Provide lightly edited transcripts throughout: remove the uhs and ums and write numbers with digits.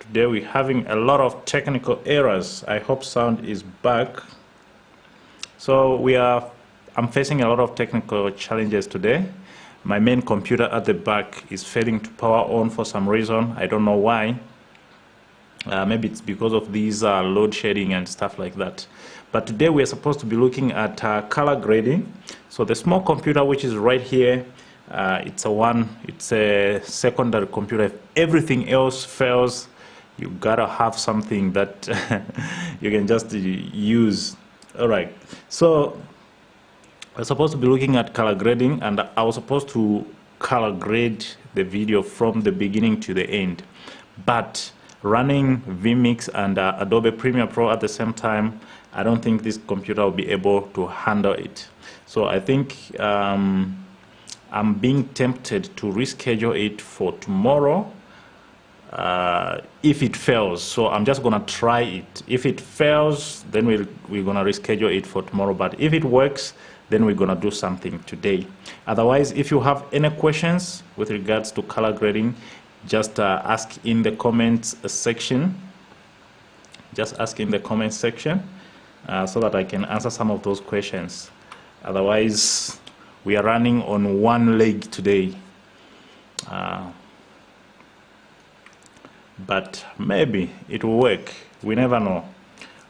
Today we're having a lot of technical errors. I hope sound is back. So I'm facing a lot of technical challenges today. My main computer at the back is failing to power on for some reason. I don't know why. Maybe it's because of these load shedding and stuff like that. But today we're supposed to be looking at color grading. So the small computer which is right here, it's a secondary computer. If everything else fails, you gotta have something that you can just use. All right, so we're supposed to be looking at color grading, and I was supposed to color grade the video from the beginning to the end, but running vMix and Adobe Premiere Pro at the same time, I don't think this computer will be able to handle it. So I think I'm being tempted to reschedule it for tomorrow if it fails. So I'm just gonna try it. If it fails, then we're gonna reschedule it for tomorrow. But if it works, then we're gonna do something today. Otherwise, if you have any questions with regards to color grading, just ask in the comments section. Just ask in the comments section so that I can answer some of those questions. Otherwise, we are running on one leg today. But maybe it will work. We never know.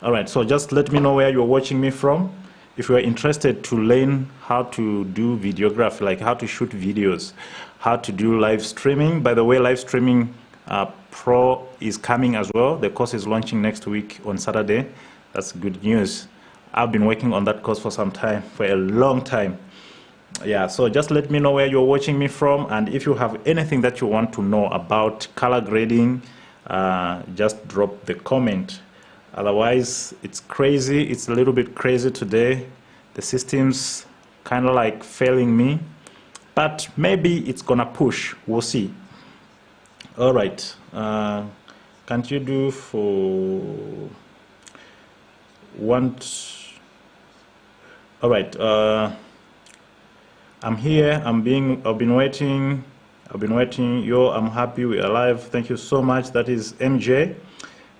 All right, so just let me know where you're watching me from. If you are interested to learn how to do videography, like how to shoot videos, how to do live streaming. By the way, live streaming pro is coming as well. The course is launching next week on Saturday. That's good news. I've been working on that course for some time, for a long time. Yeah, so just let me know where you're watching me from, and if you have anything that you want to know about color grading, just drop the comment. Otherwise, it's crazy. It's a little bit crazy today. The system's kind of like failing me, but maybe it's gonna push. We'll see. All right, can't you do for one? All right, I'm here. I've been waiting. Yo, I'm happy we're alive. Thank you so much. That is MJ.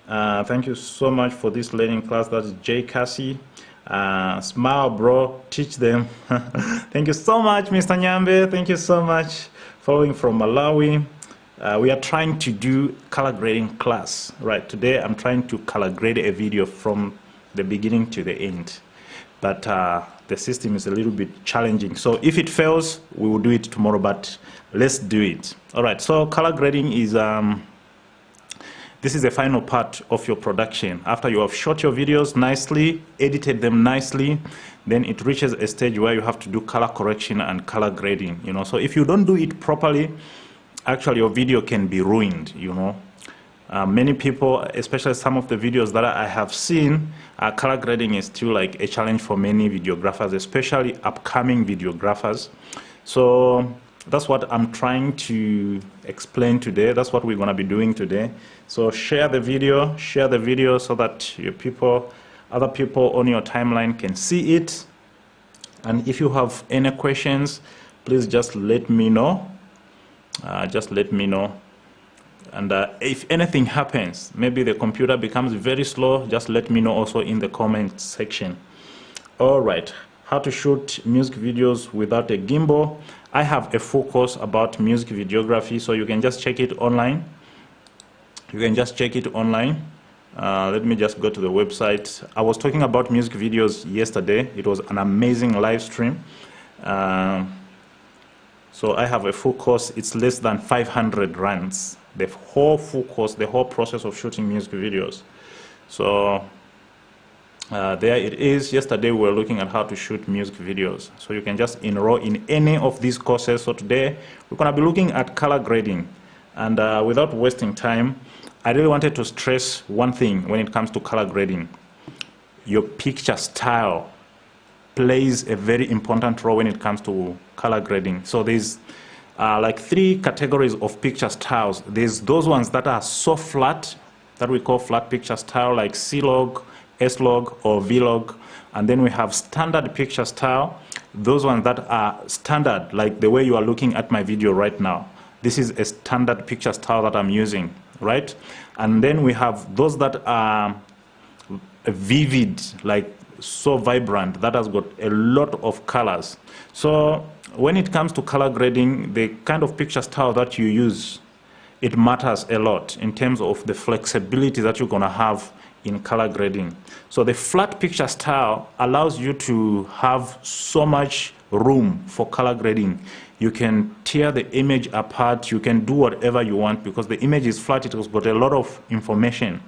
Thank you so much for this learning class. That is J Cassie. Smile, bro. Teach them. Thank you so much, Mr. Nyambe. Thank you so much. Following from Malawi. We are trying to do color grading class. Right. Today, I'm trying to color grade a video from the beginning to the end. But the system is a little bit challenging. So if it fails, we will do it tomorrow, but let's do it. All right, so color grading is, this is the final part of your production. After you have shot your videos nicely, edited them nicely, then it reaches a stage where you have to do color correction and color grading, you know. So if you don't do it properly, actually your video can be ruined, you know. Many people, especially some of the videos that I have seen, color grading is still like a challenge for many videographers, especially upcoming videographers. So that's what I'm trying to explain today. That's what we're going to be doing today. So share the video so that your people, other people on your timeline can see it. And if you have any questions, please just let me know. Just let me know. And if anything happens, maybe the computer becomes very slow, just let me know also in the comment section. All right, how to shoot music videos without a gimbal. I have a full course about music videography, so you can just check it online. You can just check it online. Let me just go to the website. I was talking about music videos yesterday. It was an amazing live stream. So I have a full course. It's less than 500 rands. The whole full course, the whole process of shooting music videos. So there it is. Yesterday we were looking at how to shoot music videos. So you can just enroll in any of these courses. So today we're going to be looking at color grading. And without wasting time, I really wanted to stress one thing when it comes to color grading. Your picture style plays a very important role when it comes to color grading. So there's like 3 categories of picture styles. There's those ones that are so flat, that we call flat picture style, like C-Log, S-Log, or V-Log. And then we have standard picture style, those ones that are standard, like the way you are looking at my video right now. This is a standard picture style that I'm using. right? And then we have those that are vivid, like so vibrant, that has got a lot of colors. So when it comes to color grading, the kind of picture style that you use, it matters a lot in terms of the flexibility that you're going to have in color grading. So the flat picture style allows you to have so much room for color grading. You can tear the image apart, you can do whatever you want because the image is flat, it has got a lot of information.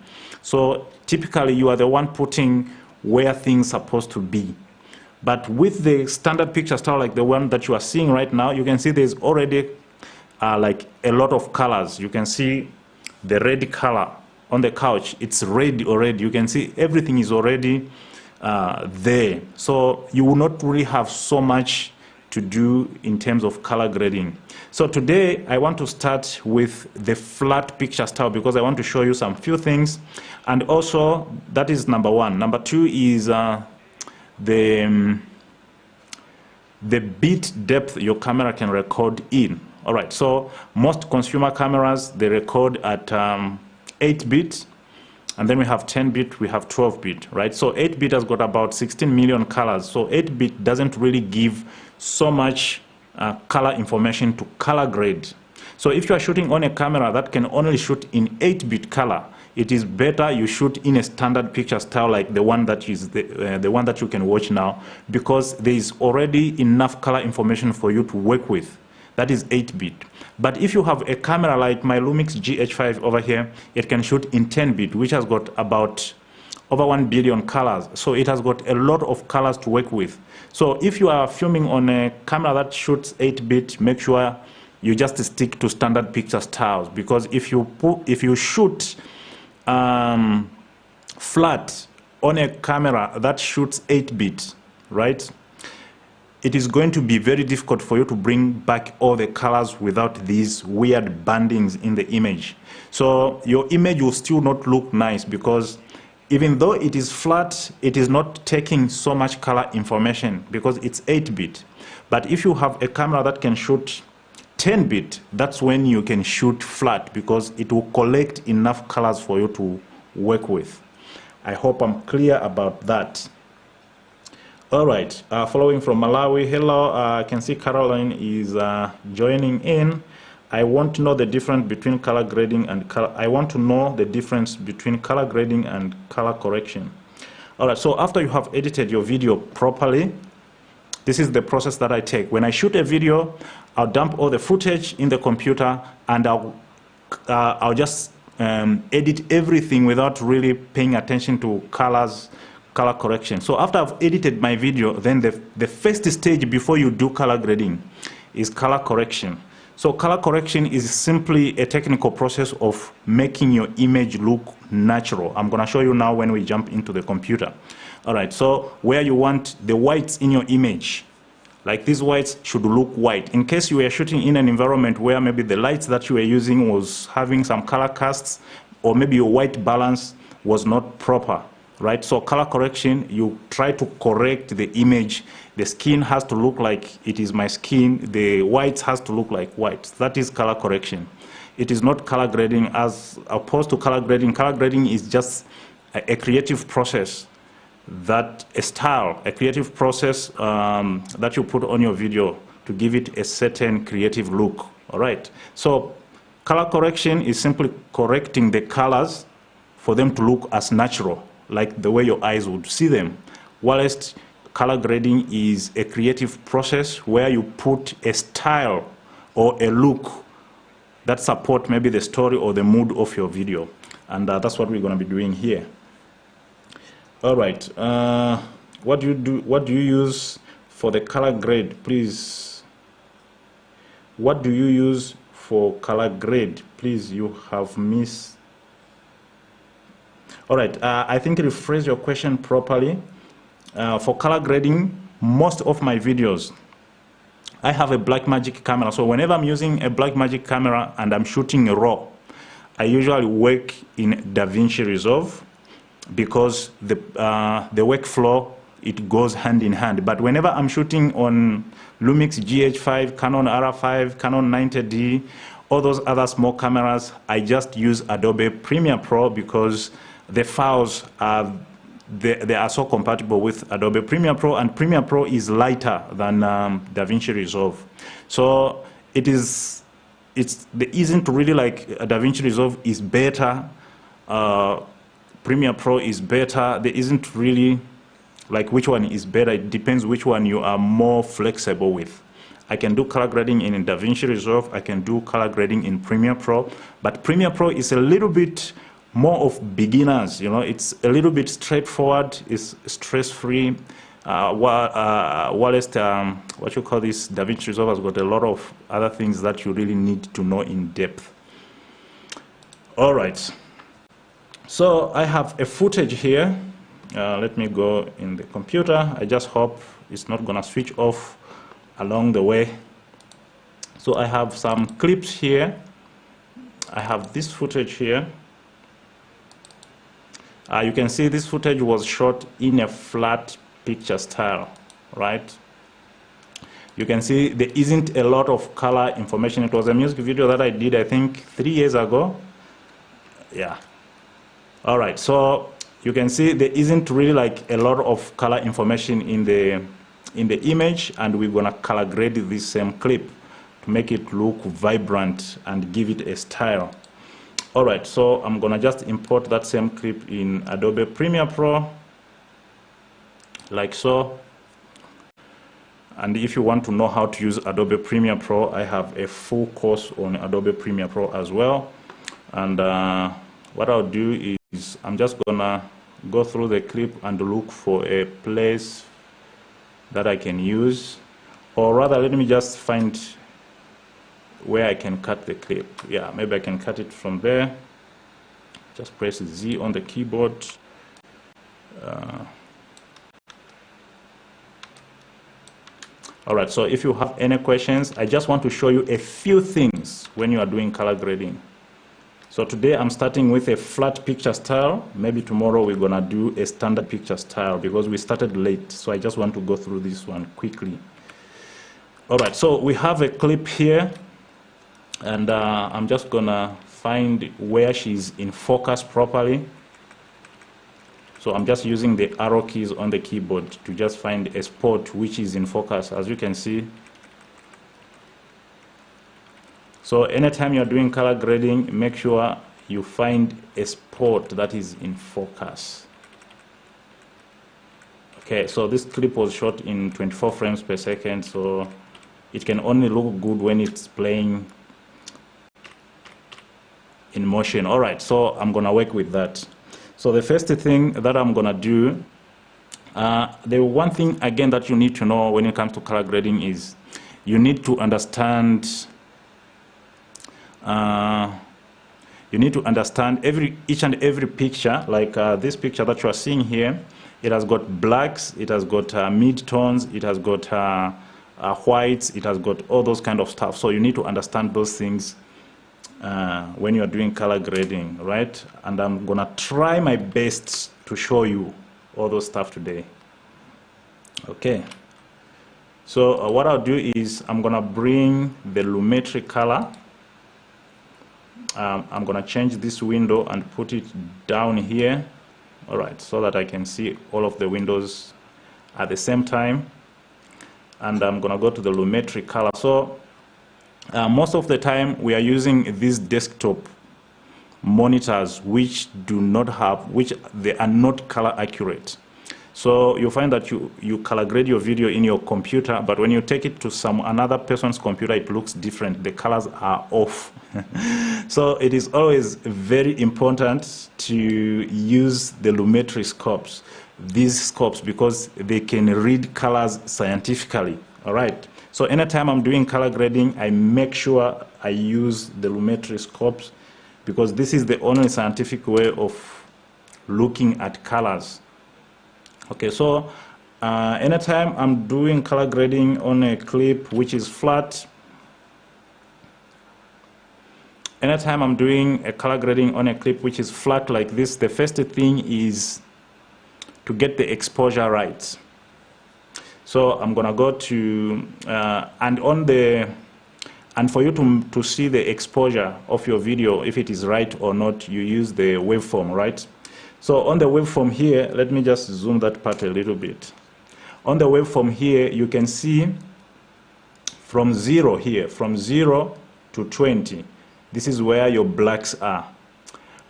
So typically you are the one putting where things are supposed to be. But with the standard picture style like the one that you are seeing right now, you can see there's already like a lot of colors. You can see the red color on the couch, it's red already. You can see everything is already there. So you will not really have so much to do in terms of color grading. So today I want to start with the flat picture style because I want to show you some few things. And also that is number one. Number two is the bit depth your camera can record in. All right, so most consumer cameras, they record at 8-bit, and then we have 10-bit, we have 12-bit, right? So 8-bit has got about 16 million colors. So 8-bit doesn't really give so much color information to color grade. So if you are shooting on a camera that can only shoot in 8-bit color, it is better you shoot in a standard picture style like the one that is the one that you can watch now, because there is already enough color information for you to work with. That is 8-bit. But if you have a camera like my Lumix GH5 over here, it can shoot in 10-bit, which has got about over 1 billion colors. So it has got a lot of colors to work with. So if you are filming on a camera that shoots 8-bit, make sure you just stick to standard picture styles, because if you shoot flat on a camera that shoots 8-bit, right, it is going to be very difficult for you to bring back all the colors without these weird bandings in the image. So your image will still not look nice, because even though it is flat, it is not taking so much color information because it's 8-bit. But if you have a camera that can shoot 10-bit, that's when you can shoot flat, because it will collect enough colors for you to work with. I hope I'm clear about that. All right, following from Malawi, hello, I can see Caroline is joining in. I want to know the difference between color grading and color. I want to know the difference between color grading and color correction. All right, so after you have edited your video properly, this is the process that I take. When I shoot a video, I'll dump all the footage in the computer, and I'll just edit everything without really paying attention to color correction. So after I've edited my video, then the first stage before you do color grading is color correction. So color correction is simply a technical process of making your image look natural. I'm going to show you now when we jump into the computer. All right, so where you want the whites in your image, like these whites should look white. In case you were shooting in an environment where maybe the lights that you were using was having some color casts, or maybe your white balance was not proper, right? So color correction, you try to correct the image. The skin has to look like it is my skin. The whites has to look like whites. That is color correction. It is not color grading as opposed to color grading. Color grading is just a creative process, that a style, a creative process that you put on your video to give it a certain creative look. All right. So color correction is simply correcting the colors for them to look as natural, like the way your eyes would see them. Whilst color grading is a creative process where you put a style or a look that support maybe the story or the mood of your video. And that's what we're going to be doing here. All right. What do you use for the color grade, please? What do you use for color grade, please? You have missed. All right, I think rephrase your question properly. For color grading, most of my videos, I have a Blackmagic camera. So whenever I'm using a Blackmagic camera and I'm shooting raw, I usually work in DaVinci Resolve, because the workflow, it goes hand in hand. But whenever I'm shooting on Lumix GH5, Canon R5, Canon 90D, All those other small cameras, I just use Adobe Premiere Pro because the files are they are so compatible with Adobe Premiere Pro, and Premiere Pro is lighter than DaVinci Resolve. So it's the isn't really like DaVinci Resolve is better, Premiere Pro is better. There isn't really like which one is better. It depends which one you are more flexible with. I can do color grading in DaVinci Resolve. I can do color grading in Premiere Pro, but Premiere Pro is a little bit more of beginners. You know, it's a little bit straightforward. It's stress-free. What you call this? DaVinci Resolve has got a lot of other things that you really need to know in depth. All right. So I have a footage here. Let me go in the computer. I just hope it's not gonna switch off along the way. So I have some clips here. I have this footage here. You can see this footage was shot in a flat picture style, right? You can see there isn't a lot of color information. It was a music video that I did, I think, 3 years ago. Yeah. All right, so you can see there isn't really like a lot of color information in the image, and we're gonna color grade this same clip to make it look vibrant and give it a style. All right, so I'm gonna just import that same clip in Adobe Premiere Pro, like so. And if you want to know how to use Adobe Premiere Pro, I have a full course on Adobe Premiere Pro as well. And what I'll do is I'm just gonna go through the clip and look for a place that I can use, or rather let me just find where I can cut the clip. Yeah, maybe I can cut it from there. Just press Z on the keyboard. All right, so if you have any questions, I just want to show you a few things when you are doing color grading. So today I'm starting with a flat picture style. Maybe tomorrow we're gonna do a standard picture style because we started late. So I just want to go through this one quickly. All right, so we have a clip here, and I'm just gonna find where she's in focus properly. So I'm just using the arrow keys on the keyboard to just find a spot which is in focus, as you can see. So anytime you're doing color grading, make sure you find a spot that is in focus. Okay, so this clip was shot in 24 frames per second, so it can only look good when it's playing in motion. All right, so I'm gonna work with that. So the first thing that I'm gonna do, the one thing again that you need to know when it comes to color grading is you need to understand each and every picture. Like this picture that you are seeing here, it has got blacks, it has got mid-tones, it has got whites, it has got all those kind of stuff. So you need to understand those things when you are doing color grading, right? And I'm gonna try my best to show you all those stuff today. Okay, so what I'll do is I'm gonna bring the lumetri color. I'm gonna change this window and put it down here. All right, so that I can see all of the windows at the same time. And I'm gonna go to the lumetri color. So most of the time we are using these desktop monitors which they are not color accurate. So you'll find that you color grade your video in your computer, but when you take it to another person's computer, it looks different. The colors are off. So it is always very important to use the lumetri scopes, these scopes, because they can read colors scientifically. All right. So anytime I'm doing color grading, I make sure I use the lumetri scopes because this is the only scientific way of looking at colors. Okay, so anytime I'm doing color grading on a clip which is flat, anytime I'm doing a color grading on a clip which is flat like this, the first thing is to get the exposure right. So I'm gonna go to and And for you to see the exposure of your video, if it is right or not, you use the waveform, right? So on the waveform here, let me just zoom that part a little bit. On the waveform here, you can see from 0 here, from 0 to 20, this is where your blacks are.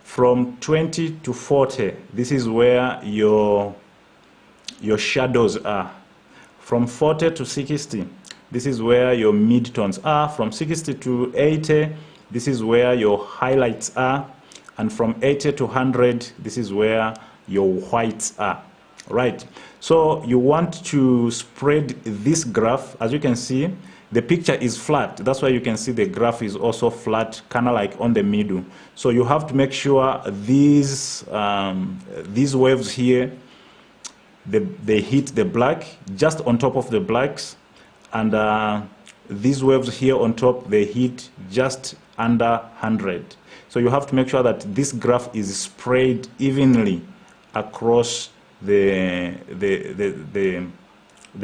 From 20 to 40, this is where your shadows are. From 40 to 60, this is where your midtones are. From 60 to 80, this is where your highlights are. And from 80 to 100, this is where your whites are, right? So you want to spread this graph. As you can see, the picture is flat. That's why you can see the graph is also flat, kind of like on the middle. So you have to make sure these waves here, they hit the black just on top of the blacks, and these waves here on top, they hit just under 100. So you have to make sure that this graph is spread evenly across the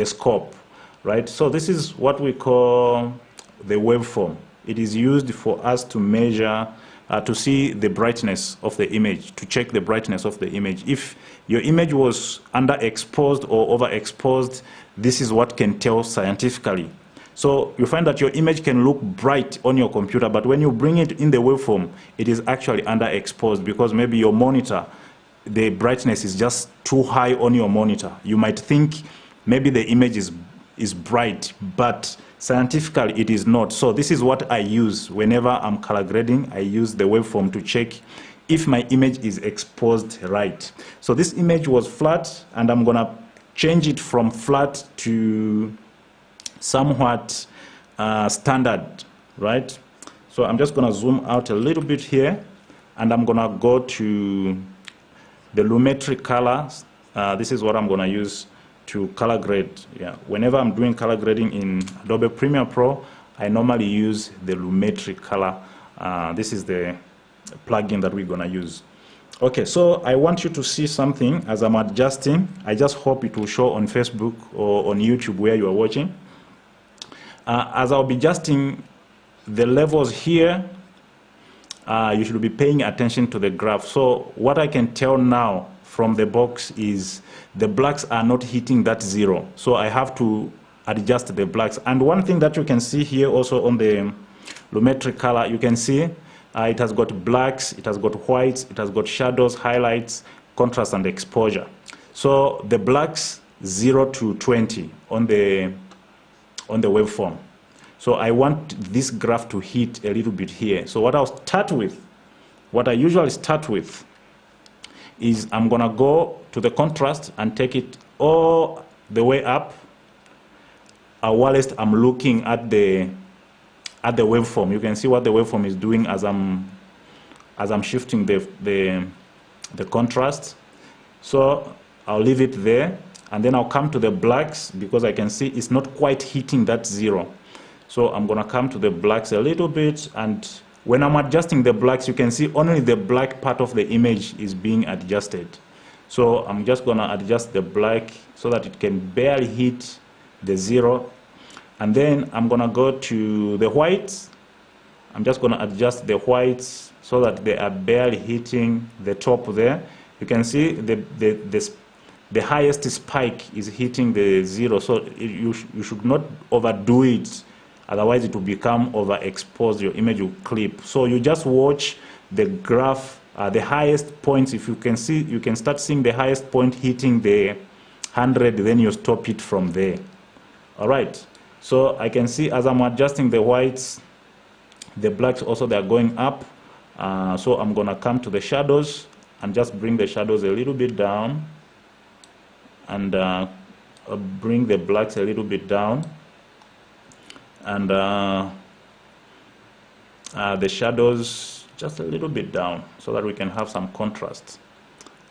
scope, right? So this is what we call the waveform. It is used for us to measure, to see the brightness of the image, to check the brightness of the image. If your image was underexposed or overexposed, this is what can tell scientifically. So you find that your image can look bright on your computer, but when you bring it in the waveform, it is actually underexposed because maybe your monitor, the brightness is just too high on your monitor. You might think maybe the image is bright, but scientifically it is not. So this is what I use whenever I'm color grading. I use the waveform to check if my image is exposed right. So this image was flat, and I'm gonna change it from flat to somewhat standard, right? So I'm just gonna zoom out a little bit here, and I'm gonna go to the lumetri colors. This is what I'm gonna use to color grade. Yeah, whenever I'm doing color grading in Adobe Premiere Pro, I normally use the lumetri color. This is the plugin that we're gonna use. Okay, so I want you to see something as I'm adjusting. I just hope it will show on Facebook or on YouTube where you are watching. As I'll be adjusting the levels here, you should be paying attention to the graph. So what I can tell now from the box is the blacks are not hitting that 0. So I have to adjust the blacks. And one thing that you can see here also on the lumetri color, you can see it has got blacks, it has got whites, it has got shadows, highlights, contrast, and exposure. So the blacks 0 to 20 on the waveform. So I want this graph to hit a little bit here. So what I'll start with, what I usually start with, is I'm gonna go to the contrast and take it all the way up, whilst I'm looking at the waveform. You can see what the waveform is doing as I'm shifting the contrast. So I'll leave it there, and then I'll come to the blacks because I can see it's not quite hitting that 0. So I'm gonna come to the blacks a little bit, and when I'm adjusting the blacks, you can see only the black part of the image is being adjusted. So I'm just gonna adjust the black so that it can barely hit the 0. And then I'm gonna go to the whites. I'm just gonna adjust the whites so that they are barely hitting the top there. You can see the highest spike is hitting the 0, so you should not overdo it, otherwise it will become overexposed, your image will clip. So you just watch the graph, the highest points. If you can see, you can start seeing the highest point hitting the 100, then you stop it from there. All right, so I can see as I'm adjusting the whites, the blacks also, they are going up. So I'm gonna come to the shadows and just bring the shadows a little bit down, and bring the blacks a little bit down, and the shadows just a little bit down so that we can have some contrast.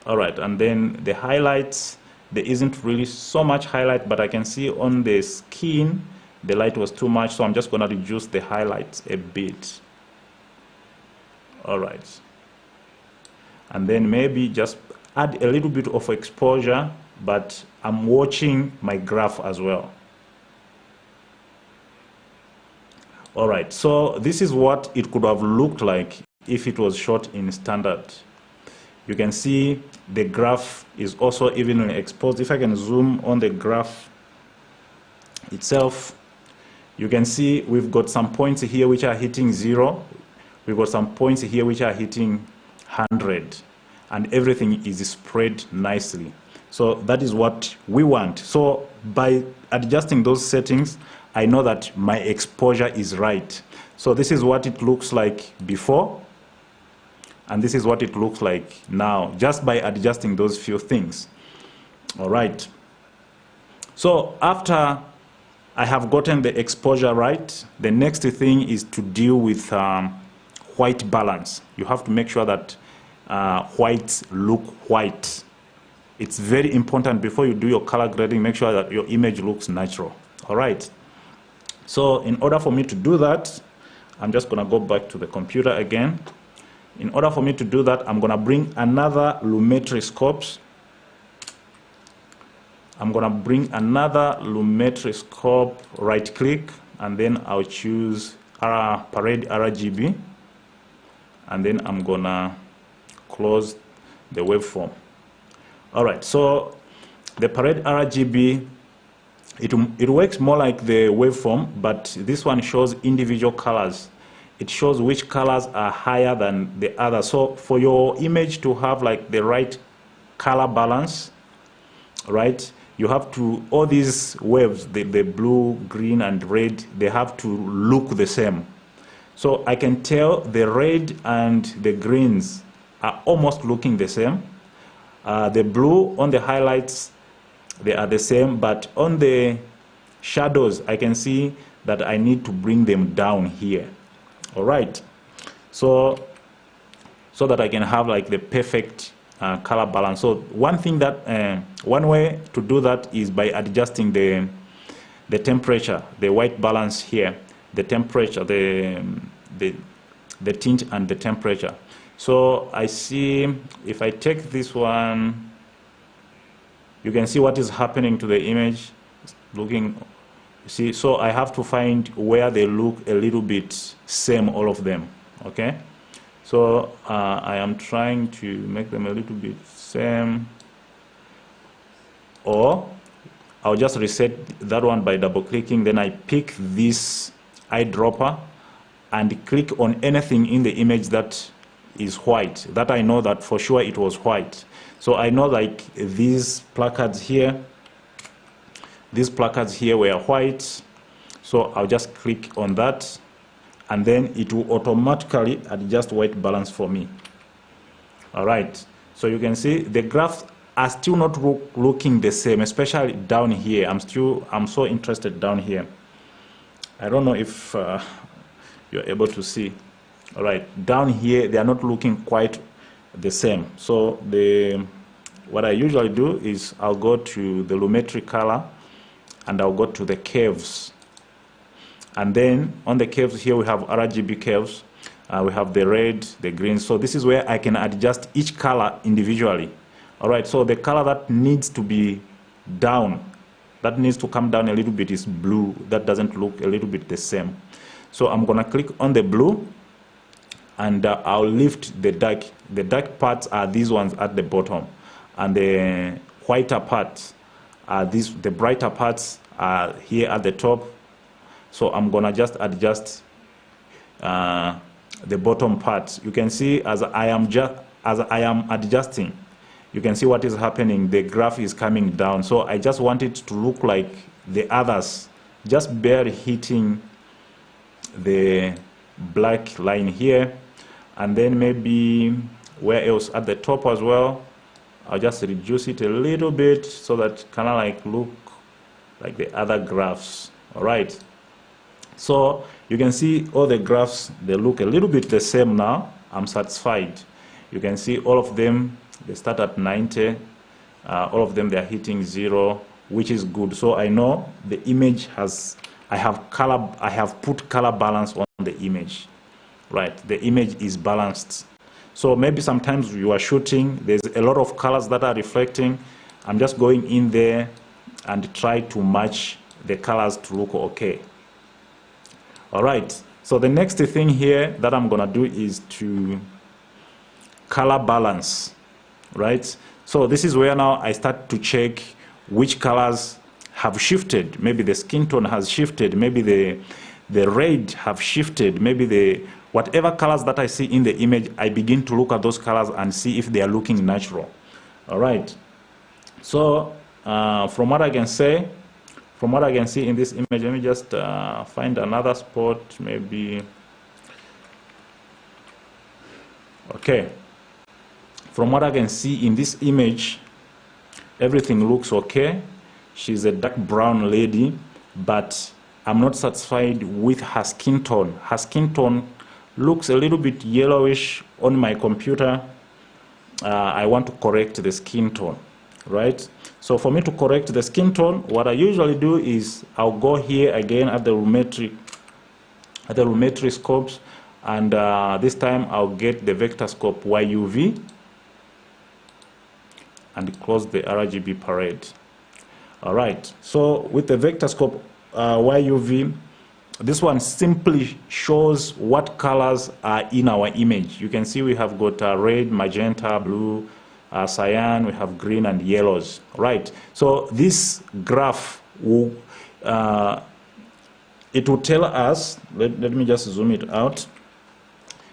All right, and then the highlights, there isn't really so much highlight, but I can see on the skin the light was too much, so I'm just going to reduce the highlights a bit. All right, and then maybe just add a little bit of exposure, but I'm watching my graph as well. All right, so this is what it could have looked like if it was shot in standard. You can see the graph is also evenly exposed. If I can zoom on the graph itself, you can see we've got some points here which are hitting 0. We've got some points here which are hitting 100. And everything is spread nicely. So that is what we want. So by adjusting those settings, I know that my exposure is right. So this is what it looks like before. And this is what it looks like now, just by adjusting those few things. All right. So after I have gotten the exposure right, the next thing is to deal with white balance. You have to make sure that whites look white. It's very important before you do your color grading, make sure that your image looks natural. All right. So in order for me to do that, I'm just going to go back to the computer again. In order for me to do that, I'm going to bring another Lumetri scopes. I'm going to bring another Lumetri scope, right click, and then I'll choose Parade RGB. And then I'm going to close the waveform. All right, so the Parade RGB, it works more like the waveform, but this one shows individual colors. It shows which colors are higher than the other. So for your image to have like the right color balance, right, you have to, all these waves, the blue, green, and red, they have to look the same. So I can tell the red and the greens are almost looking the same. The blue on the highlights, they are the same, but on the shadows, I can see that I need to bring them down here. All right, so that I can have like the perfect color balance. So one thing that one way to do that is by adjusting the temperature, the white balance here, the temperature, the tint and the temperature. So I see if I take this one, you can see what is happening to the image. It's looking, see, so I have to find where they look a little bit same, all of them. Okay, so I am trying to make them a little bit same, or I'll just reset that one by double clicking. Then I pick this eyedropper and click on anything in the image that is white, that I know that for sure it was white. So I know like these placards here, were white. So I'll just click on that, and then it will automatically adjust white balance for me. All right, so you can see the graphs are still not looking the same, especially down here. I'm so interested down here. I don't know if you're able to see. All right, down here they are not looking quite the same. So what I usually do is I'll go to the Lumetri color and I'll go to the curves, and then on the curves here we have RGB curves. We have the red, the green. So this is where I can adjust each color individually. All right, so the color that needs to be down, that needs to come down a little bit, is blue. That doesn't look a little bit the same. So I'm gonna click on the blue, and I'll lift the dark. The dark parts are these ones at the bottom, and the whiter parts are these. The brighter parts are here at the top. So I'm gonna just adjust the bottom parts. You can see as I am adjusting, you can see what is happening. The graph is coming down. So I just want it to look like the others, just barely hitting the black line here, and then maybe where else at the top as well. I'll just reduce it a little bit so that kind of like look like the other graphs. All right, so you can see all the graphs, they look a little bit the same now. I'm satisfied. You can see all of them, they start at 90. All of them, they are hitting 0, which is good. So I know the image has, I have put color balance on the image, right? The image is balanced. So maybe sometimes you are shooting, there's a lot of colors that are reflecting. I'm just going in there and try to match the colors to look okay. All right, so the next thing here that I'm gonna do is to color balance, right? So this is where now I start to check which colors have shifted. Maybe the skin tone has shifted, maybe the red have shifted, maybe the whatever colors that I see in the image, I begin to look at those colors and see if they are looking natural. All right, so from what I can say, from what I can see in this image, let me just find another spot, maybe. Okay, from what I can see in this image, everything looks okay. She's a dark brown lady, but I'm not satisfied with her skin tone. Her skin tone looks a little bit yellowish on my computer. I want to correct the skin tone, right? So for me to correct the skin tone, what I usually do is I'll go here again at the volumetric scopes, and this time I'll get the vector scope YUV and close the RGB parade. All right, so with the vector scope YUV, this one simply shows what colors are in our image. You can see we have got red, magenta, blue, cyan, we have green and yellows, right? So this graph will, it will tell us, let me just zoom it out.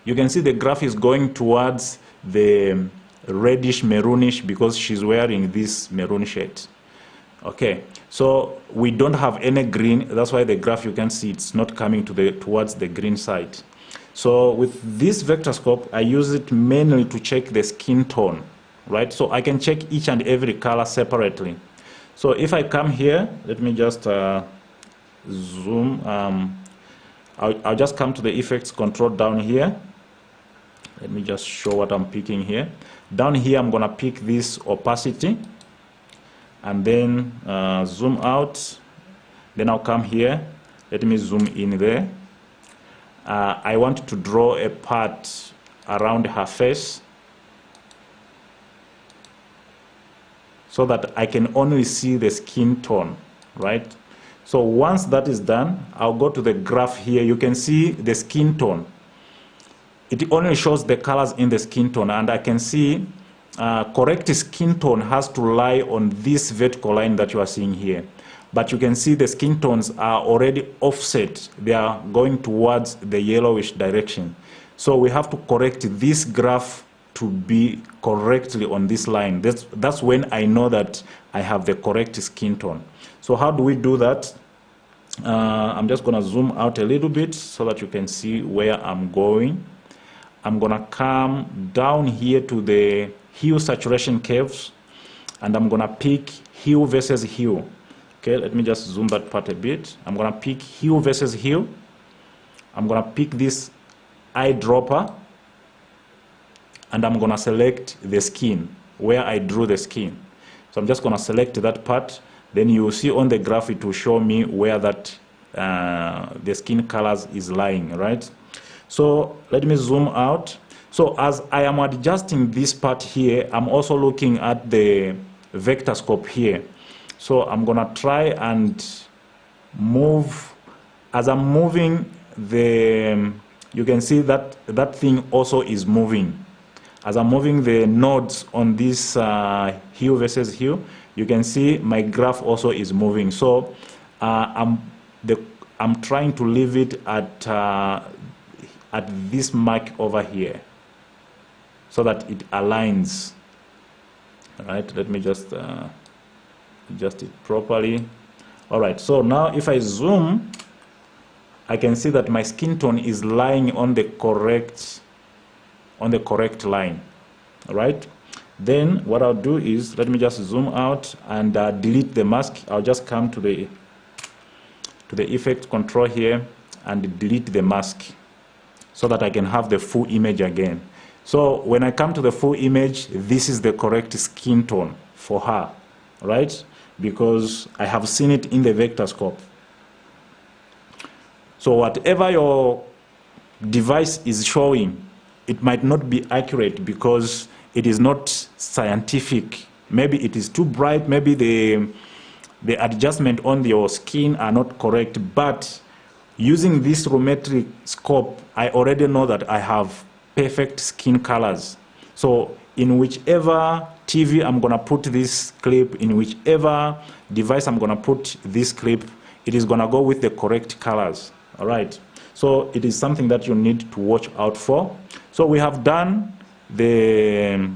You can see the graph is going towards the reddish maroonish because she's wearing this maroon shade. Okay, so we don't have any green, that's why the graph, you can see it's not coming to towards the green side. So with this vector scope, I use it mainly to check the skin tone, right? So I can check each and every color separately. So if I come here, let me just zoom. I'll just come to the effects control down here. Let me just show what I'm picking here. Down here, I'm gonna pick this opacity and then zoom out. Then I'll come here. Let me zoom in there. I want to draw a part around her face so that I can only see the skin tone, right? So once that is done, I'll go to the graph here. You can see the skin tone. It only shows the colors in the skin tone, and I can see correct skin tone has to lie on this vertical line that you are seeing here. But you can see the skin tones are already offset. They are going towards the yellowish direction. So we have to correct this graph to be correctly on this line. That's when I know that I have the correct skin tone. So how do we do that? I'm just going to zoom out a little bit so that you can see where I'm going. I'm going to come down here to the hue saturation curves, and I'm going to pick hue versus hue. Okay, let me just zoom that part a bit. I'm going to pick hue versus hue. I'm going to pick this eyedropper, and I'm going to select the skin, where I drew the skin. So I'm just going to select that part. Then you will see on the graph, it will show me where that the skin colors is lying, right? So let me zoom out. So as I am adjusting this part here, I'm also looking at the vector scope here. So I'm gonna try and move. As I'm moving, you can see that that thing also is moving. As I'm moving the nodes on this hue versus hue, you can see my graph also is moving. So I'm trying to leave it at this mark over here so that it aligns. All right, let me just adjust it properly. All right, so now if I zoom, I can see that my skin tone is lying on the correct line. All right, then what I'll do is, let me just zoom out and delete the mask. I'll just come to the effect control here and delete the mask so that I can have the full image again. So when I come to the full image, this is the correct skin tone for her, right? Because I have seen it in the vector scope. So whatever your device is showing, it might not be accurate because it is not scientific. Maybe it is too bright, maybe the adjustment on your skin are not correct, but using this Rometric scope, I already know that I have perfect skin colors. So in whichever TV I'm going to put this clip, in whichever device I'm going to put this clip, it is going to go with the correct colors. All right. So it is something that you need to watch out for. So we have done the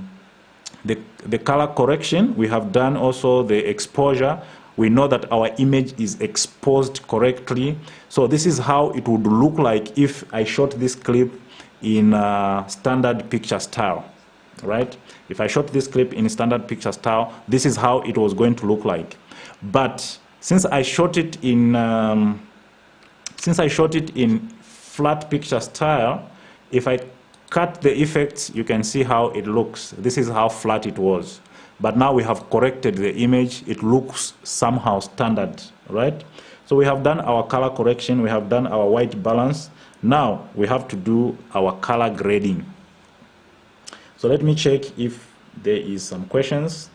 color correction. We have done also the exposure. We know that our image is exposed correctly. So this is how it would look like if I shot this clip in standard picture style, right? If I shot this clip in standard picture style, this is how it was going to look like. But since I shot it in flat picture style, if I cut the effects, you can see how it looks. This is how flat it was. But now we have corrected the image. It looks somehow standard, right? So we have done our color correction. We have done our white balance. Now we have to do our color grading. So let me check if there is some questions.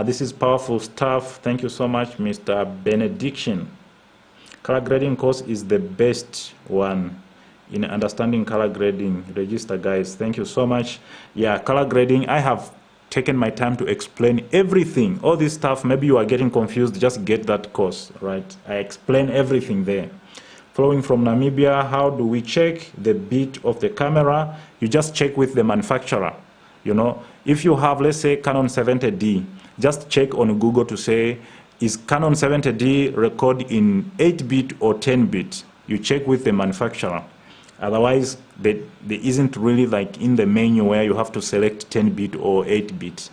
This is powerful stuff. Thank you so much, Mr. Benediction. Color grading course is the best one in understanding color grading. Register, guys. Thank you so much. Yeah, color grading, I have taken my time to explain everything. All this stuff, maybe you are getting confused, just get that course, right? I explain everything there. Following from Namibia, how do we check the bit of the camera? You just check with the manufacturer. You know, if you have, let's say, Canon 70D, just check on Google to say, is Canon 70D record in 8-bit or 10-bit? You check with the manufacturer. Otherwise, there isn't really like in the menu where you have to select 10-bit or 8-bit.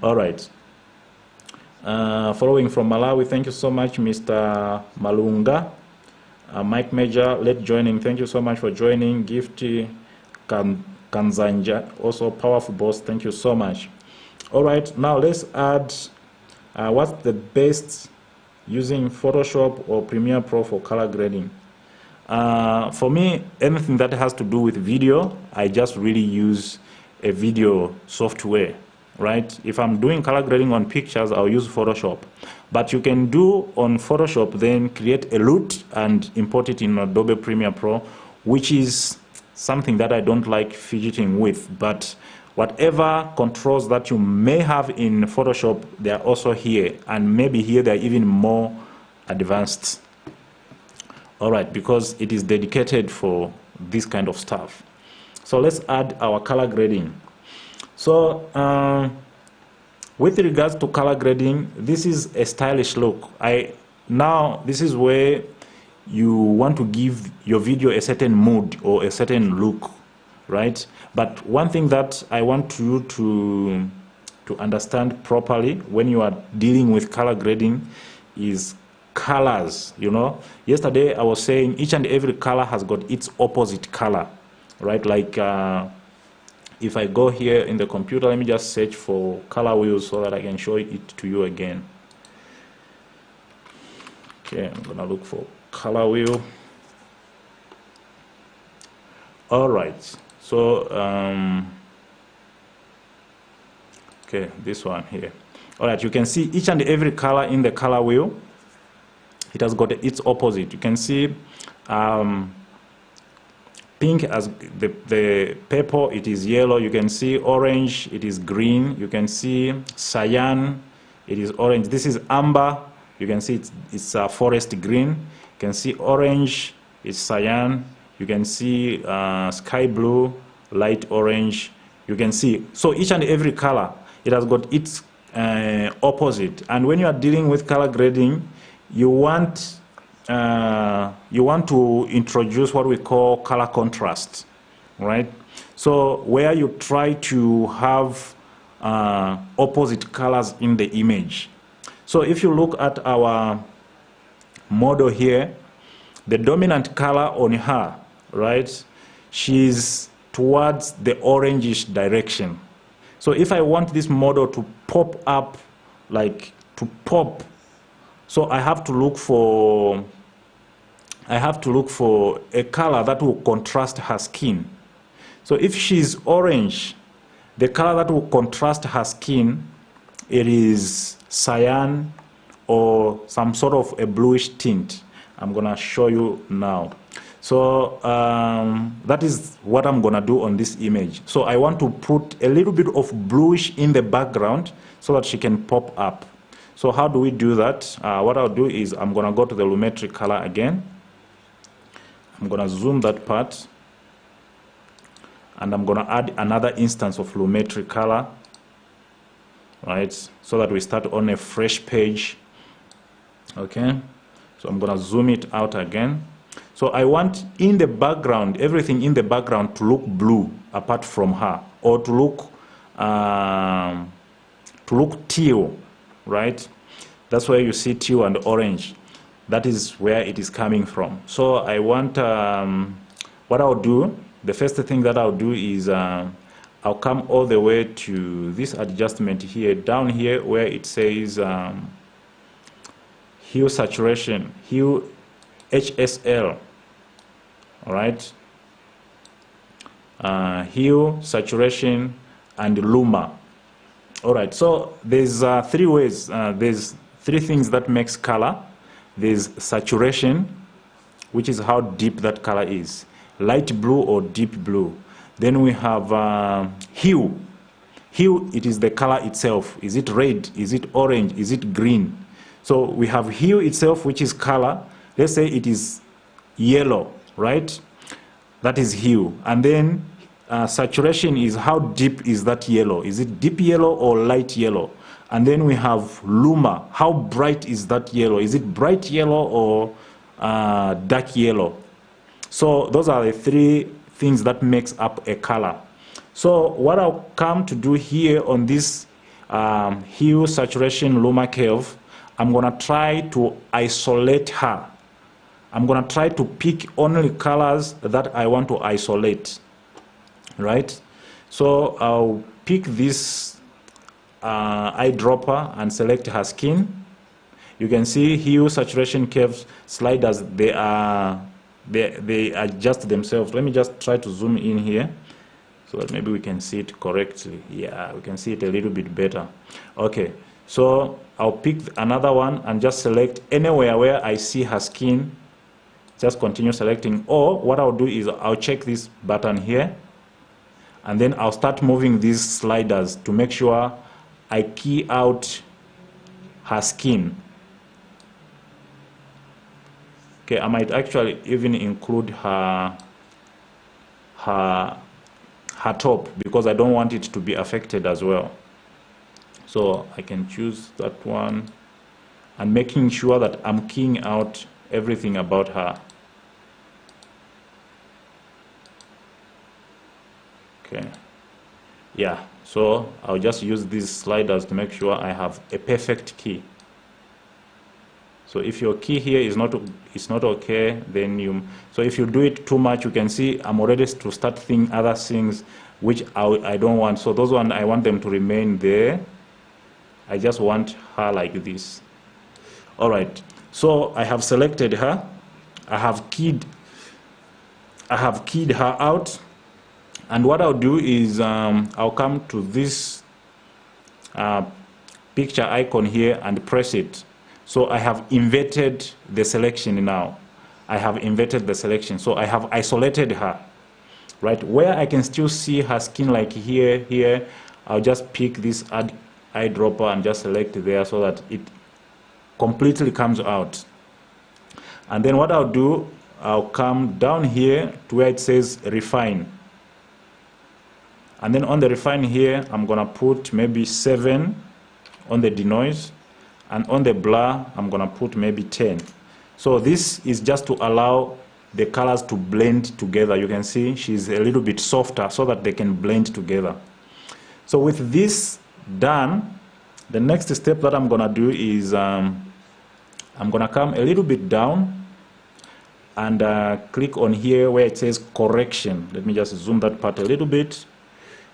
All right. Following from Malawi, thank you so much, Mr. Malunga. Mike Major, late joining. Thank you so much for joining. Gifty Kanzanja, also powerful boss. Thank you so much. All right, now let's add what's the best using Photoshop or Premiere Pro for color grading. For me, anything that has to do with video, I just really use a video software, right? If I'm doing color grading on pictures, I'll use Photoshop. But you can do on Photoshop, then create a LUT and import it in Adobe Premiere Pro, which is something that I don't like fidgeting with. But whatever controls that you may have in Photoshop, they are also here. And maybe here they're even more advanced. All right, because it is dedicated for this kind of stuff. So let's add our color grading. So with regards to color grading, this is a stylish look. Now this is where you want to give your video a certain mood or a certain look, right? But one thing that I want you to understand properly when you are dealing with color grading is colors. You know, yesterday I was saying each and every color has got its opposite color, right? Like if I go here in the computer, let me just search for color wheels so that I can show it to you again. Okay, I'm gonna look for color wheel. All right, so okay, this one here. All right, you can see each and every color in the color wheel. It has got its opposite. You can see pink as the purple, it is yellow. You can see orange, it is green. You can see cyan, it is orange. This is amber. You can see it's forest green. You can see orange, it's cyan. You can see sky blue, light orange. You can see, so each and every color, it has got its opposite. And when you are dealing with color grading, you want to introduce what we call color contrast, right? So where you try to have opposite colors in the image. So if you look at our model here, the dominant color on her, right, she's towards the orangish direction. So if I want this model to pop up, like to pop, so I have to look for a color that will contrast her skin. So if she's orange, the color that will contrast her skin, it is cyan or some sort of a bluish tint. I'm gonna show you now. So that is what I'm gonna do on this image. So I want to put a little bit of bluish in the background so that she can pop up. So how do we do that? What I'll do is I'm gonna go to the Lumetri color again. I'm gonna zoom that part, and I'm gonna add another instance of Lumetri color, right? So that we start on a fresh page. Okay, so I'm gonna zoom it out again. So I want in the background, everything in the background to look blue apart from her, or to look teal, right? That's where you see teal and orange. That is where it is coming from. So I want, what I'll do, the first thing that I'll do is I'll come all the way to this adjustment here, down here where it says hue saturation, hue HSL, all right? Hue, saturation, and luma. All right, so there's three ways, there's three things that makes color. There's saturation, which is how deep that color is, light blue or deep blue. Then we have hue. Hue, it is the color itself. Is it red? Is it orange? Is it green? So we have hue itself, which is color. Let's say it is yellow, right? That is hue. And then saturation is how deep is that yellow? Is it deep yellow or light yellow? And then we have luma. How bright is that yellow? Is it bright yellow or dark yellow? So those are the three things that makes up a color. So what I'll come to do here on this hue, saturation, luma curve, I'm gonna try to isolate her. I'm gonna try to pick only colors that I want to isolate, right? So I'll pick this eyedropper and select her skin. You can see hue, saturation, curves, sliders, they adjust themselves. Let me just try to zoom in here so that maybe we can see it correctly. Yeah, we can see it a little bit better. Okay, so I'll pick another one and just select anywhere where I see her skin. Just continue selecting, or what I'll do is I'll check this button here, and then I'll start moving these sliders to make sure I key out her skin. Okay, I might actually even include her top, because I don't want it to be affected as well. So I can choose that one and making sure that I'm keying out everything about her. Okay, yeah, so I'll just use these sliders to make sure I have a perfect key. So if your key here is not okay, then so if you do it too much, you can see I'm already to start thinking other things which I don't want. So those ones, I want them to remain there. I just want her like this. All right, so I have selected her. I have keyed her out. And what I'll do is I'll come to this picture icon here and press it. So I have inverted the selection now. I have inverted the selection. So I have isolated her, right? Where I can still see her skin, like here, I'll just pick this eyedropper and just select there so that it completely comes out. And then what I'll do, I'll come down here to where it says refine. And then on the refine here, I'm gonna put maybe 7 on the denoise, and on the blur, I'm gonna put maybe 10. So this is just to allow the colors to blend together. You can see she's a little bit softer so that they can blend together. So with this done, the next step that I'm gonna do is I'm gonna come a little bit down and click on here where it says correction. Let me just zoom that part a little bit.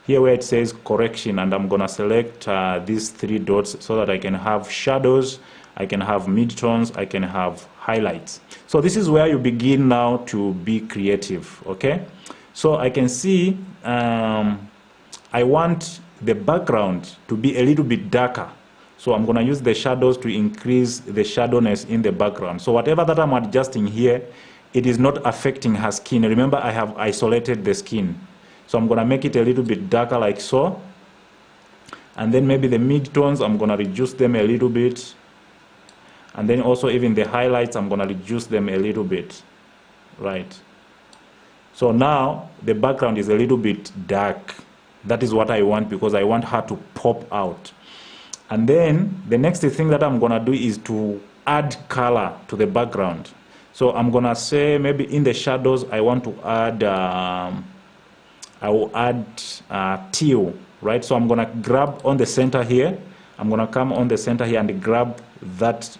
Here where it says correction, and I'm gonna select these 3 dots so that I can have shadows, I can have midtones, I can have highlights. So this is where you begin now to be creative, okay? So I can see I want the background to be a little bit darker. So I'm going to use the shadows to increase the shadowiness in the background. So whatever that I'm adjusting here, it is not affecting her skin. Remember, I have isolated the skin. So I'm going to make it a little bit darker like so. And then maybe the mid-tones, I'm going to reduce them a little bit. And then also even the highlights, I'm going to reduce them a little bit. Right. So now the background is a little bit dark. That is what I want, because I want her to pop out. And then the next thing that I'm going to do is to add color to the background. So I'm going to say maybe in the shadows, I want to add, I will add teal, right? So I'm going to grab on the center here. I'm going to come on the center here and grab that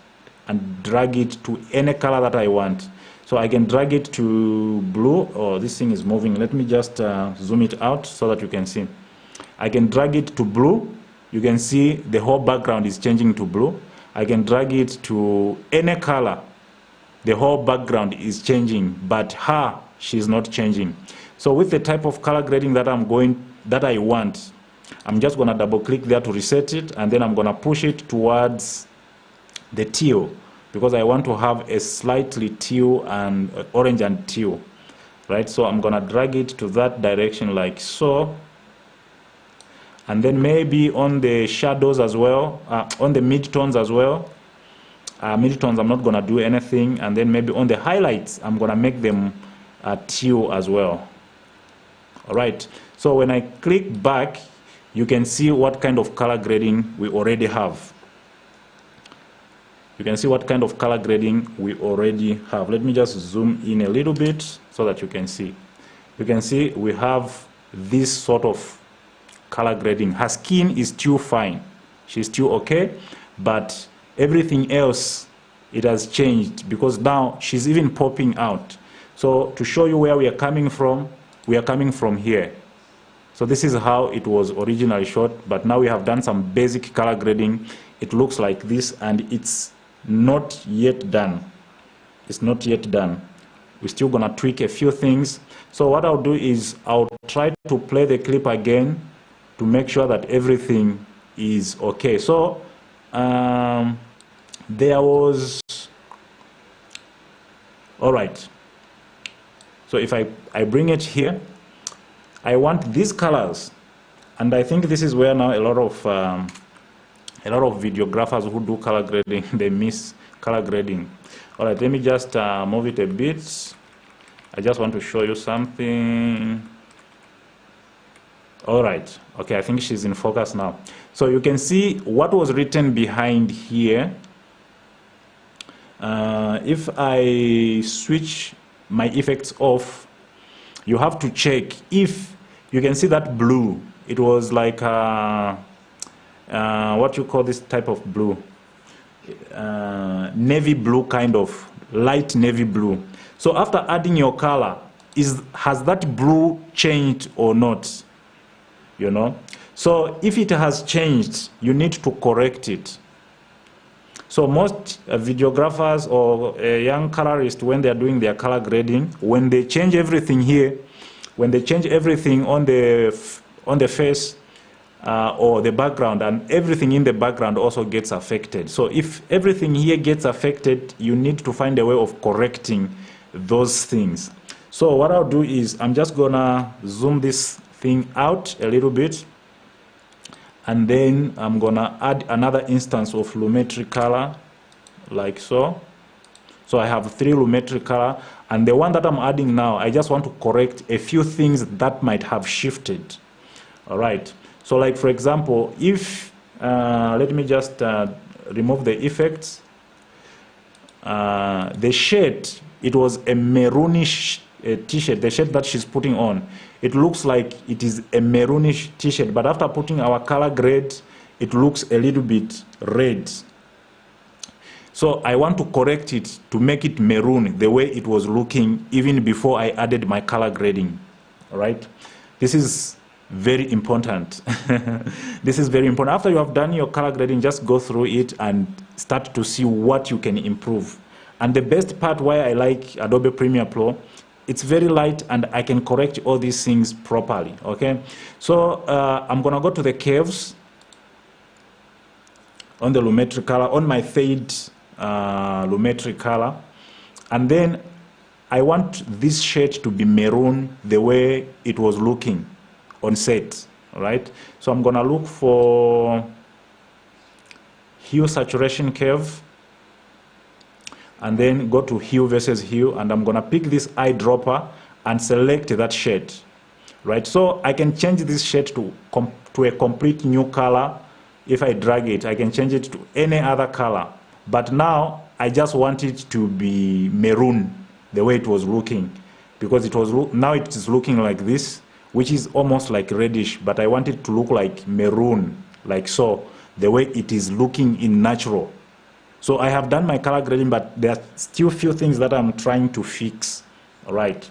and drag it to any color that I want. So I can drag it to blue. Oh, this thing is moving. Let me just zoom it out so that you can see. I can drag it to blue. You can see the whole background is changing to blue. I can drag it to any color. The whole background is changing, but her, she's not changing. So with the type of color grading that I want, I'm just going to double click there to reset it, and then I'm going to push it towards the teal, because I want to have a slightly teal and orange and teal, right? So I'm going to drag it to that direction like so. And then maybe on the shadows as well, on the mid-tones as well. Mid-tones, I'm not going to do anything. And then maybe on the highlights, I'm going to make them teal as well. All right. So when I click back, you can see what kind of color grading we already have. You can see what kind of color grading we already have. Let me just zoom in a little bit so that you can see. You can see we have this sort of color grading. Her skin is still fine. She's still okay, but everything else, it has changed, because now she's even popping out. So to show you where we are coming from here. So this is how it was originally shot, but now we have done some basic color grading. It looks like this, and it's not yet done. It's not yet done. We're still gonna tweak a few things. So what I'll do is I'll try to play the clip again to make sure that everything is okay. So there was, all right. So if I bring it here, I want these colors, and I think this is where now a lot of videographers who do color grading, they miss color grading. All right, let me just move it a bit. I just want to show you something. All right, okay, I think she's in focus now. So you can see what was written behind here. If I switch my effects off, you have to check if you can see that blue. It was like what you call this type of blue, navy blue, kind of light navy blue. So after adding your color, has that blue changed or not? You know, so if it has changed, you need to correct it. So most videographers or young colorists, when they are doing their color grading, when they change everything here, when they change everything on the face or the background, and everything in the background also gets affected. So if everything here gets affected, you need to find a way of correcting those things. So what I'll do is I'm just gonna zoom this thing out a little bit, and then I'm gonna add another instance of lumetri color like so. So I have 3 lumetri color, and the one that I'm adding now, I just want to correct a few things that might have shifted. All right, so like for example, if let me just remove the effects. The shade, it was a maroonish t-shirt, the shade that she's putting on, it looks like it is a maroonish t-shirt, but after putting our color grade, it looks a little bit red. So I want to correct it to make it maroon the way it was looking even before I added my color grading. All right, this is very important. This is very important. After you have done your color grading, just go through it and start to see what you can improve. And the best part why I like Adobe Premiere Pro, it's very light and I can correct all these things properly. Okay, so I'm gonna go to the caves. on the Lumetri color, on my fade Lumetri color, and then I want this shade to be maroon the way it was looking on set, right? So I'm gonna look for hue saturation curve, and then go to hue versus hue, and I'm gonna pick this eyedropper and select that shade, right? So I can change this shade to a complete new color. If I drag it, I can change it to any other color, but now I just want it to be maroon the way it was looking, because it was now it is looking like this, which is almost like reddish, but I want it to look like maroon, like so, the way it is looking in natural. So I have done my color grading, but there are still few things that I'm trying to fix. All right.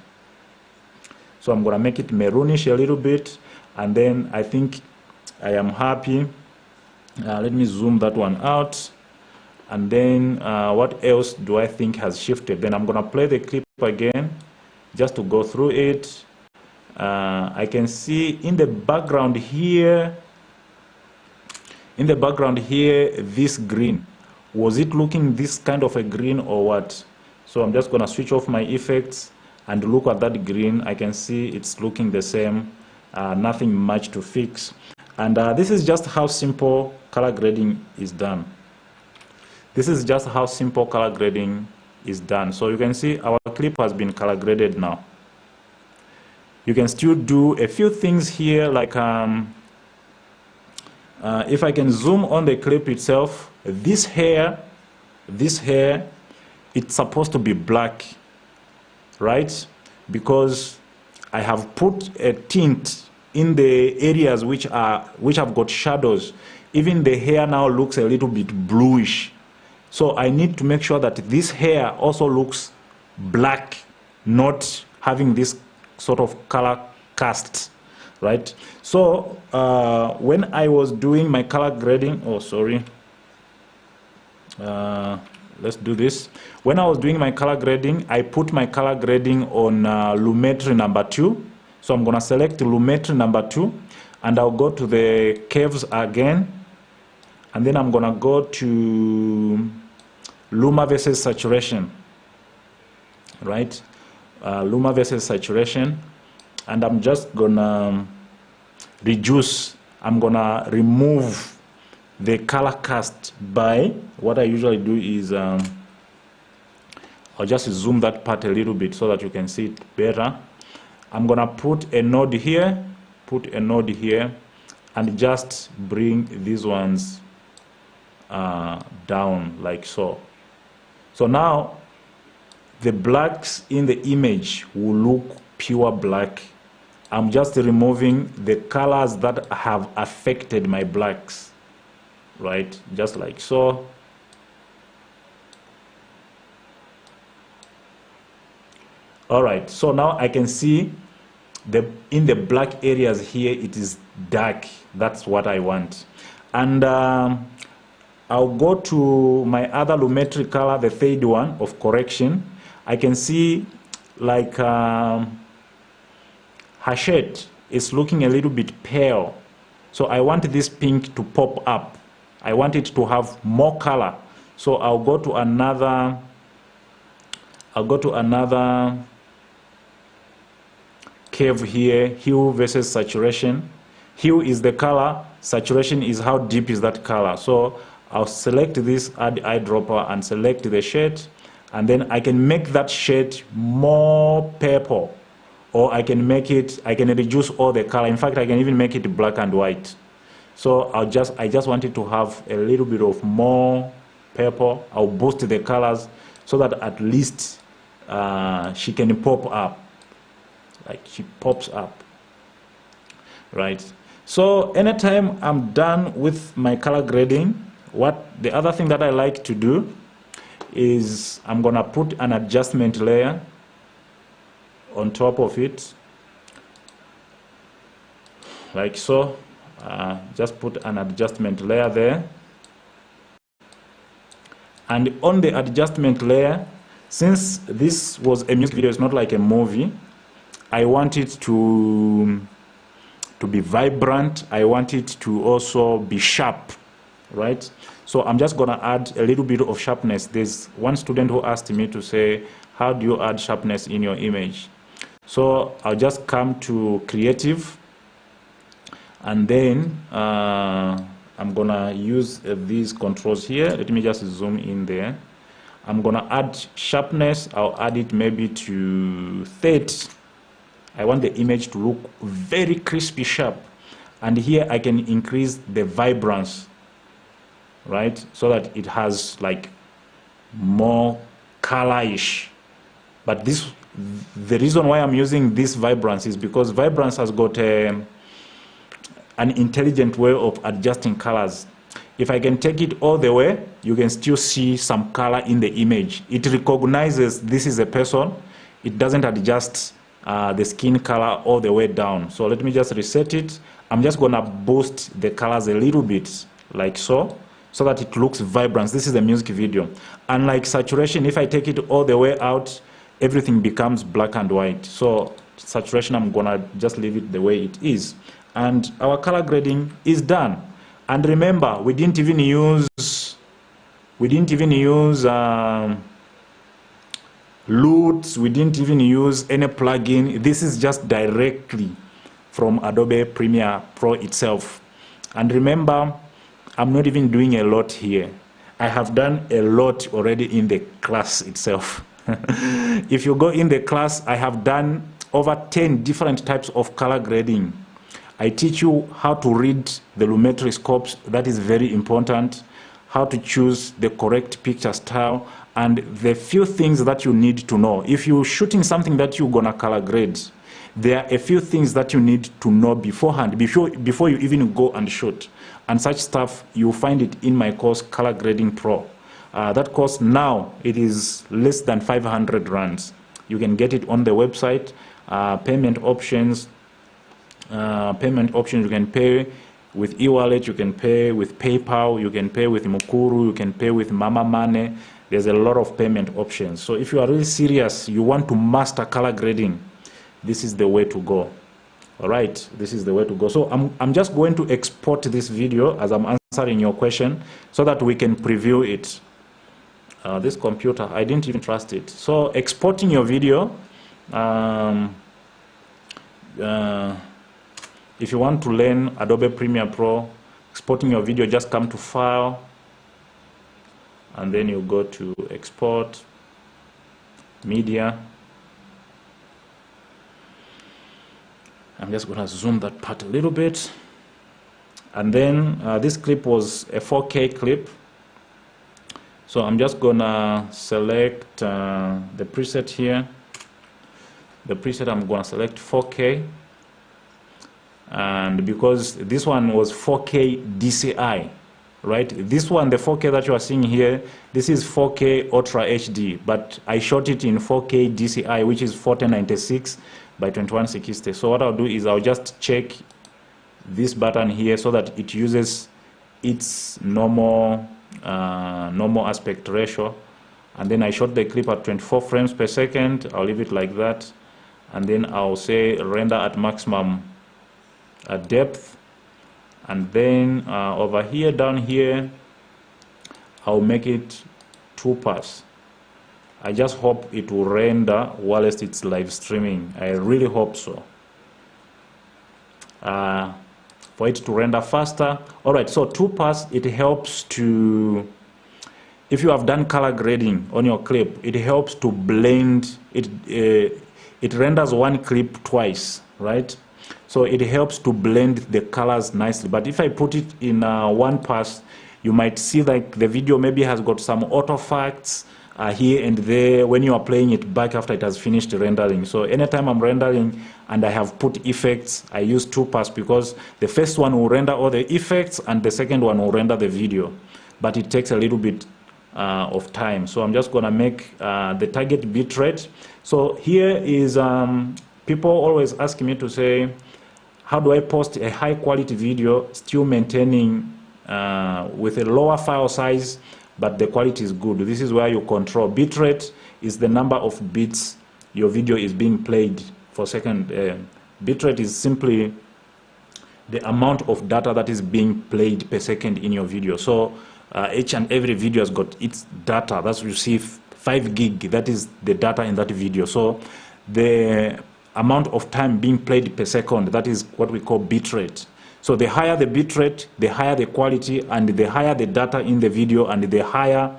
So I'm gonna make it maroonish a little bit, and then I think I am happy. Let me zoom that one out. And then what else do I think has shifted? Then I'm gonna play the clip again, just to go through it. I can see in the background here, this green. Was it looking this kind of a green or what? So I'm just gonna switch off my effects and look at that green. I can see it's looking the same, nothing much to fix. And this is just how simple color grading is done. This is just how simple color grading is done. So you can see our clip has been color graded now. You can still do a few things here, like if I can zoom on the clip itself, this hair, it's supposed to be black, right? Because I have put a tint in the areas which have got shadows. Even the hair now looks a little bit bluish. So I need to make sure that this hair also looks black, not having this sort of color cast, right? So when I was doing my color grading, let's do this. When I was doing my color grading, I put my color grading on Lumetri number 2. So I'm gonna select Lumetri number 2, and I'll go to the curves again, and then I'm gonna go to Luma versus saturation, right? Luma versus saturation, and I'm just gonna reduce. I'm gonna remove the color cast by, what I usually do is I'll just zoom that part a little bit so that you can see it better. I'm gonna put a node here, and just bring these ones down like so. So now the blacks in the image will look pure black. I'm just removing the colors that have affected my blacks, right? Just like so. All right, so now I can see in the black areas here, it is dark. That's what I want. And I'll go to my other Lumetri color, the fade one of correction. I can see like her shade is looking a little bit pale. So I want this pink to pop up. I want it to have more color. So I'll go to another curve here, hue versus saturation. Hue is the color, saturation is how deep is that color. So I'll select this, add eyedropper, and select the shade, and then I can make that shade more purple, or I can reduce all the color. In fact, I can even make it black and white. So I just want it to have a little bit of more purple. I'll boost the colors so that at least she can pop up, like she pops up, right? So anytime I'm done with my color grading, the other thing that I like to do is I'm gonna put an adjustment layer on top of it, like so. Just put an adjustment layer there, and on the adjustment layer, since this was a music video, it's not like a movie, I want it to be vibrant. I want it to also be sharp, right? So I'm just gonna add a little bit of sharpness. There's one student who asked me to say, how do you add sharpness in your image? So I'll just come to creative, and then I'm gonna use these controls here. Let me just zoom in there. I'm gonna add sharpness. I'll add it maybe to 30. I want the image to look very crispy sharp, and here I can increase the vibrance, right, so that it has like more colorish. But the reason why I'm using this vibrance is because vibrance has got an intelligent way of adjusting colors. If I can take it all the way, you can still see some color in the image. It recognizes this is a person. It doesn't adjust the skin color all the way down. So let me just reset it. I'm just gonna boost the colors a little bit, like so that it looks vibrant. This is a music video. Unlike saturation, if I take it all the way out, everything becomes black and white. So saturation, I'm gonna just leave it the way it is. And our color grading is done. And remember, we didn't even use LUTs, we didn't even use any plugin. This is just directly from Adobe Premiere Pro itself. And remember, I'm not even doing a lot here. I have done a lot already in the class itself. If you go in the class, I have done over 10 different types of color grading. I teach you how to read the lumetri scopes. That is very important. How to choose the correct picture style, and the few things that you need to know. If you're shooting something that you're gonna color grade, there are a few things that you need to know beforehand, before you even go and shoot. And such stuff, you'll find it in my course, Color Grading Pro. That course now, it is less than 500 rands. You can get it on the website. Payment options, you can pay with e-wallet, you can pay with PayPal, you can pay with Mukuru, you can pay with Mama Money. There's a lot of payment options. So if you are really serious, you want to master color grading, this is the way to go. All right, this is the way to go. So I'm just going to export this video as I'm answering your question so that we can preview it. This computer, I didn't even trust it. So exporting your video, if you want to learn Adobe Premiere Pro, exporting your video, just come to File, and then you go to Export, Media. I'm just going to zoom that part a little bit. And then this clip was a 4K clip. So I'm just going to select the preset here. The preset, I'm going to select 4K. And because this one was 4K DCI, right? This one, the 4K that you are seeing here, this is 4K Ultra HD, but I shot it in 4K DCI, which is 4096 by 2160. So what I'll do is I'll just check this button here so that it uses its normal aspect ratio. And then I shot the clip at 24 frames per second. I'll leave it like that. And then I'll say render at maximum depth, and then over here, down here, I'll make it 2 pass. I just hope it will render whilst it's live streaming. I really hope so, for it to render faster. All right, so 2 pass, it helps to, if you have done color grading on your clip, it helps to blend it. It renders one clip twice, right? So it helps to blend the colors nicely. But if I put it in 1 pass, you might see like the video maybe has got some artifacts here and there when you are playing it back after it has finished rendering. So anytime I'm rendering and I have put effects, I use 2 pass because the first one will render all the effects and the second one will render the video. But it takes a little bit of time. So I'm just going to make the target bitrate. So here is, people always ask me to say, how do I post a high quality video still maintaining with a lower file size, but the quality is good? This is where you control. Bitrate is the number of bits your video is being played for second. Bitrate is simply the amount of data that is being played per second in your video. So each and every video has got its data. That's you see 5 gig, that is the data in that video. So the amount of time being played per second, that is what we call bitrate. So the higher the bitrate, the higher the quality, and the higher the data in the video, and the higher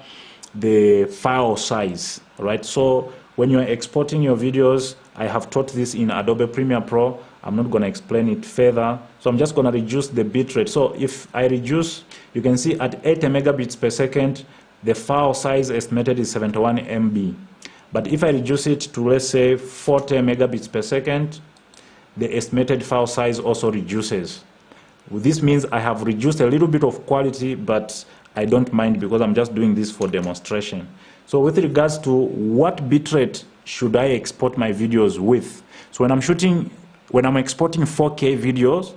the file size, right? So when you're exporting your videos, I have taught this in Adobe Premiere Pro. I'm not going to explain it further. So I'm just going to reduce the bitrate. So if I reduce, you can see at 80 megabits per second, the file size estimated is 71 MB. But if I reduce it to, let's say, 40 megabits per second, the estimated file size also reduces. This means I have reduced a little bit of quality, but I don't mind because I'm just doing this for demonstration. So with regards to what bitrate should I export my videos with? So when I'm exporting 4K videos,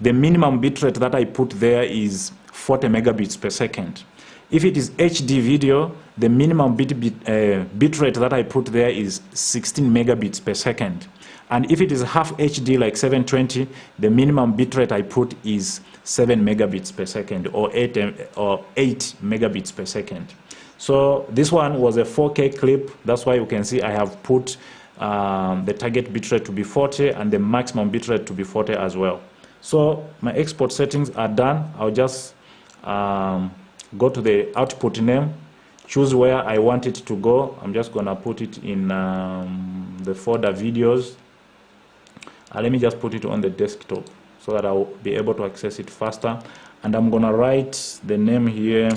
the minimum bitrate that I put there is 40 megabits per second. If it is HD video, the minimum bitrate that I put there is 16 megabits per second. And if it is half HD like 720, the minimum bitrate I put is 7 megabits per second, or 8 megabits per second. So this one was a 4K clip. That's why you can see I have put the target bitrate to be 40 and the maximum bitrate to be 40 as well. So my export settings are done. I'll just go to the output name, choose where I want it to go. I'm just going to put it in the folder videos. Let me just put it on the desktop so that I'll be able to access it faster. And I'm going to write the name here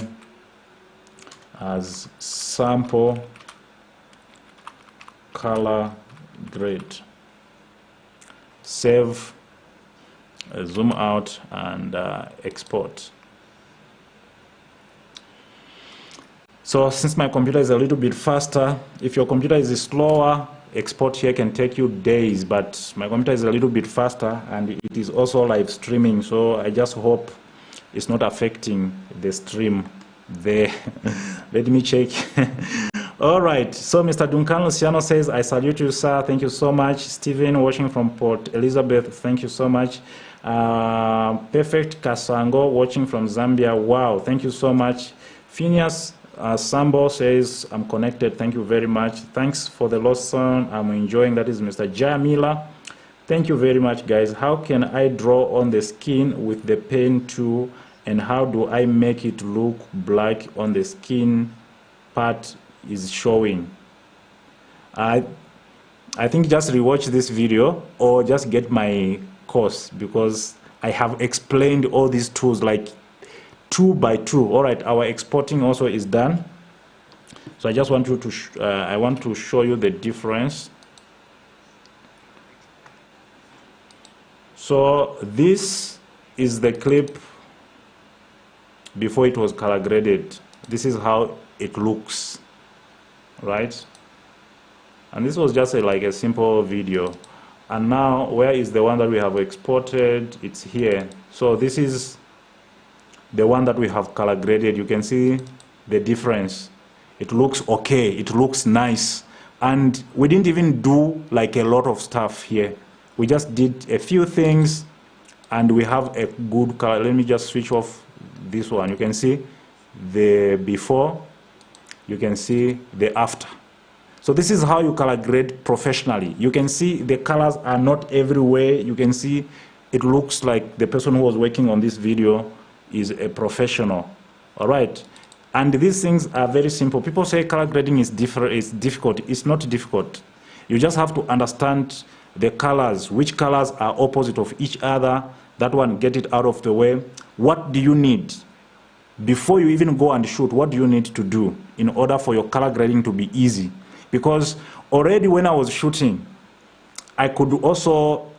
as sample color grade. Save, zoom out, and export. So since my computer is a little bit faster, if your computer is slower, export here can take you days, but my computer is a little bit faster and it is also live streaming, so I just hope it's not affecting the stream there. Let me check. All right, so Mr. Duncan Luciano says, I salute you, sir. Thank you so much. Stephen watching from Port Elizabeth, thank you so much. Perfect Kasango watching from Zambia, wow, thank you so much. Phineas Sambo says, I'm connected, thank you very much. Thanks for the lesson, I'm enjoying. That is Mr. Jamila. Thank you very much, guys. How can I draw on the skin with the pen tool, and how do I make it look black on the skin part is showing? I think just rewatch this video or just get my course, because I have explained all these tools like 2 by 2. All right, our exporting also is done. So I just want you to I want to show you the difference. So this is the clip before it was color graded. This is how it looks, right? And this was just like a simple video. And now where is the one that we have exported? It's here. So this is the one that we have color graded. You can see the difference. It looks okay, it looks nice, and we didn't even do like a lot of stuff here. We just did a few things and we have a good color. Let me just switch off this one. You can see the before, you can see the after. So this is how you color grade professionally. You can see the colors are not everywhere. You can see it looks like the person who was working on this video is a professional. All right, and these things are very simple. People say color grading is difficult. It's not difficult. You just have to understand the colors, which colors are opposite of each other. That one, get it out of the way. What do you need before you even go and shoot? What do you need to do in order for your color grading to be easy? Because already when I was shooting, I could also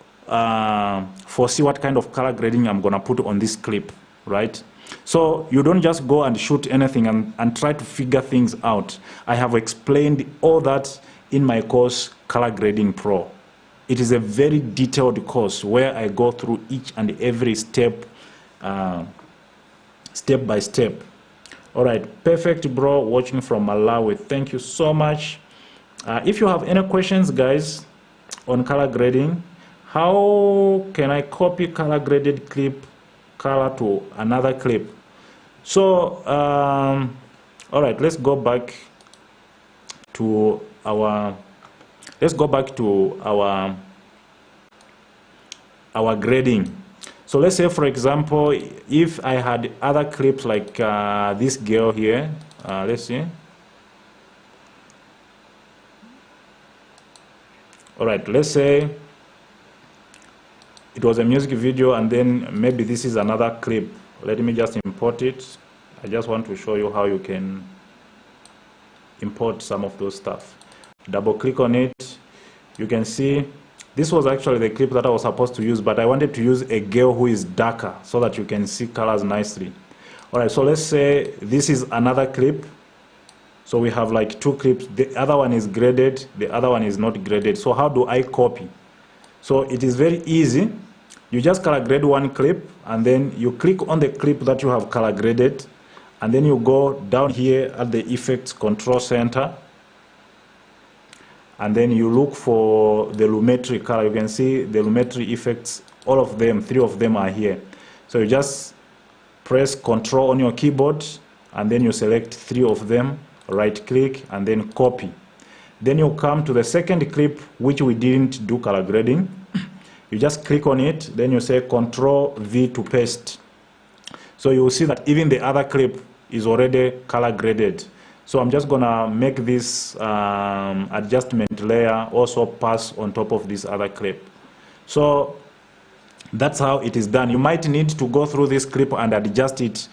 foresee what kind of color grading I'm gonna put on this clip, right? So you don't just go and shoot anything and try to figure things out. I have explained all that in my course, Color Grading Pro. It is a very detailed course where I go through each and every step, step by step. All right, perfect, bro, watching from Malawi. Thank you so much. If you have any questions, guys, on color grading, how can I copy color graded clip color to another clip? So all right, let's go back to our grading. So let's say, for example, if I had other clips like this girl here, let's see. All right, let's say it was a music video, and then maybe this is another clip. Let me just import it. I just want to show you how you can import some of those stuff. Double click on it. You can see this was actually the clip that I was supposed to use, but I wanted to use a girl who is darker so that you can see colors nicely. All right, so let's say this is another clip. So we have like two clips. The other one is graded, the other one is not graded. So how do I copy? So it is very easy. You just color grade one clip, and then you click on the clip that you have color graded, and then you go down here at the effects control center, and then you look for the lumetri color. You can see the lumetri effects, all of them, 3 of them are here. So you just press Control on your keyboard, and then you select 3 of them, right click, and then copy. Then you come to the second clip which we didn't do color grading. You just click on it, then you say Control V to paste. So you will see that even the other clip is already color graded. So I'm just gonna make this adjustment layer also pass on top of this other clip. So that's how it is done. You might need to go through this clip and adjust it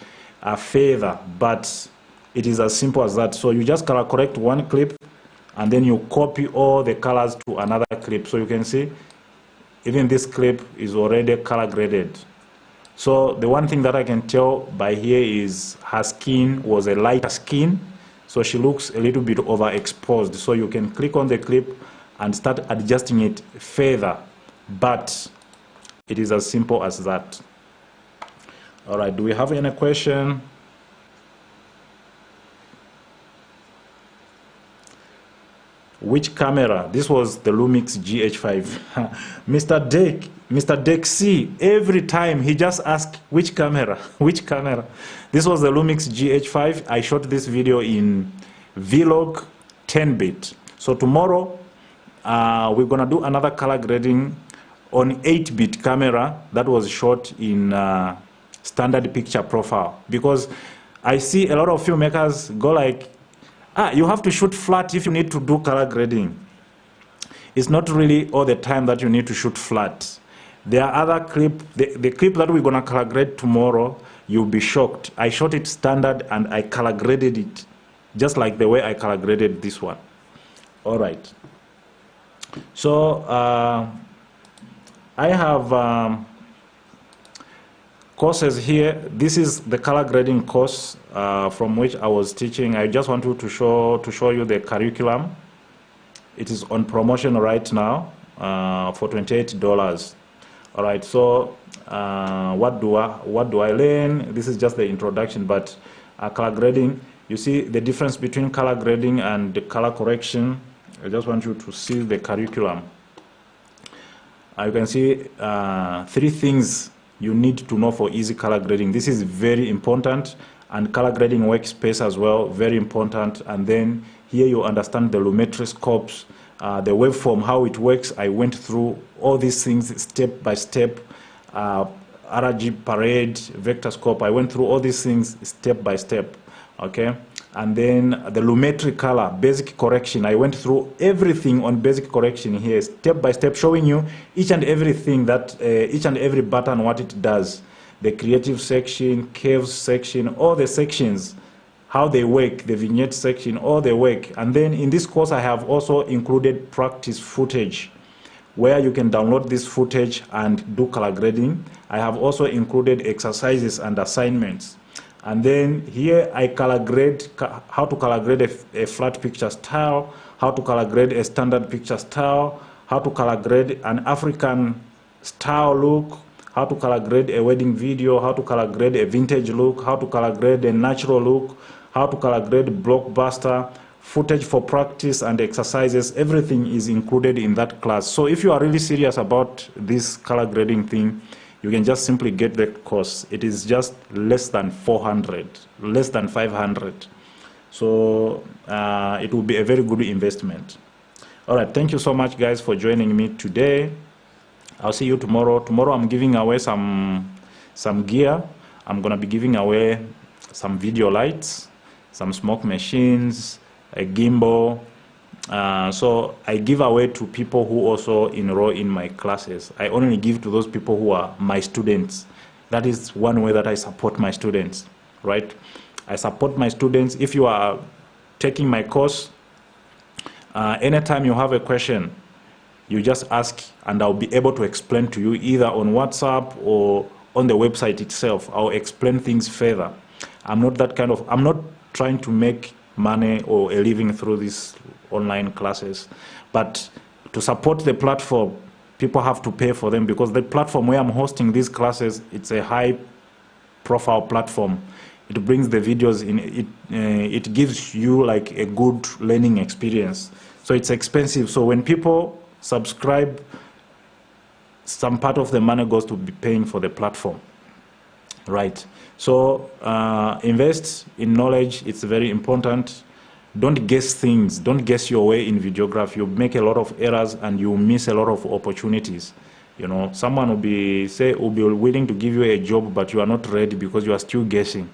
further, but it is as simple as that. So you just color correct one clip, and then you copy all the colors to another clip. So you can see even this clip is already color graded. So the one thing that I can tell by here is her skin was a lighter skin, so she looks a little bit overexposed. So you can click on the clip and start adjusting it further, but it is as simple as that. All right, do we have any question? Which camera? This was the Lumix GH5. Mr. Dexy, every time he just asks which camera, which camera. This was the Lumix GH5. I shot this video in Vlog 10-bit. So tomorrow we're gonna do another color grading on 8-bit camera that was shot in standard picture profile, because I see a lot of filmmakers go like, you have to shoot flat if you need to do color grading. It's not really all the time that you need to shoot flat. There are other clips, the clip that we're gonna color grade tomorrow, you'll be shocked. I shot it standard and I color graded it just like the way I color graded this one. All right. So I have courses here. This is the color grading course from which I was teaching. I just wanted to show you the curriculum. It is on promotion right now for $28. All right. So what do I learn? This is just the introduction, but color grading. You see the difference between color grading and the color correction. I just want you to see the curriculum. You can see 3 things you need to know for easy color grading. This is very important, and color grading workspace as well, very important. And then here you understand the lumetri scopes, the waveform, how it works. I went through all these things step by step. RG parade, vector scope, I went through all these things step by step. Okay, and then the lumetri color, basic correction, I went through everything on basic correction here, step by step, showing you each and everything that, each and every button, what it does. The creative section, curves section, all the sections, how they work, the vignette section, all the work. And then in this course, I have also included practice footage, where you can download this footage and do color grading. I have also included exercises and assignments. And then here I color grade, how to color grade a flat picture style, how to color grade a standard picture style, how to color grade an African style look, how to color grade a wedding video, how to color grade a vintage look, how to color grade a natural look, how to color grade blockbuster, footage for practice and exercises, everything is included in that class. So if you are really serious about this color grading thing, you can just simply get the course. It is just less than 400, less than 500. So it will be a very good investment. All right, thank you so much, guys, for joining me today. I'll see you tomorrow. Tomorrow I'm giving away some gear. I'm gonna be giving away some video lights, some smoke machines, a gimbal. So I give away to people who also enroll in my classes. I only give to those people who are my students. That is one way that I support my students, right? I support my students. If you are taking my course, anytime you have a question, you just ask and I'll be able to explain to you either on WhatsApp or on the website itself. I'll explain things further. I'm not trying to make money or a living through these online classes, but to support the platform, people have to pay for them, because the platform where I'm hosting these classes, it's a high profile platform. It brings the videos in, it gives you like a good learning experience. So it's expensive. So when people subscribe, some part of the money goes to be paying for the platform, right? So invest in knowledge. It's very important. Don't guess things. Don't guess your way in videography. You make a lot of errors and you miss a lot of opportunities. You know, someone will be willing to give you a job, but you are not ready because you are still guessing.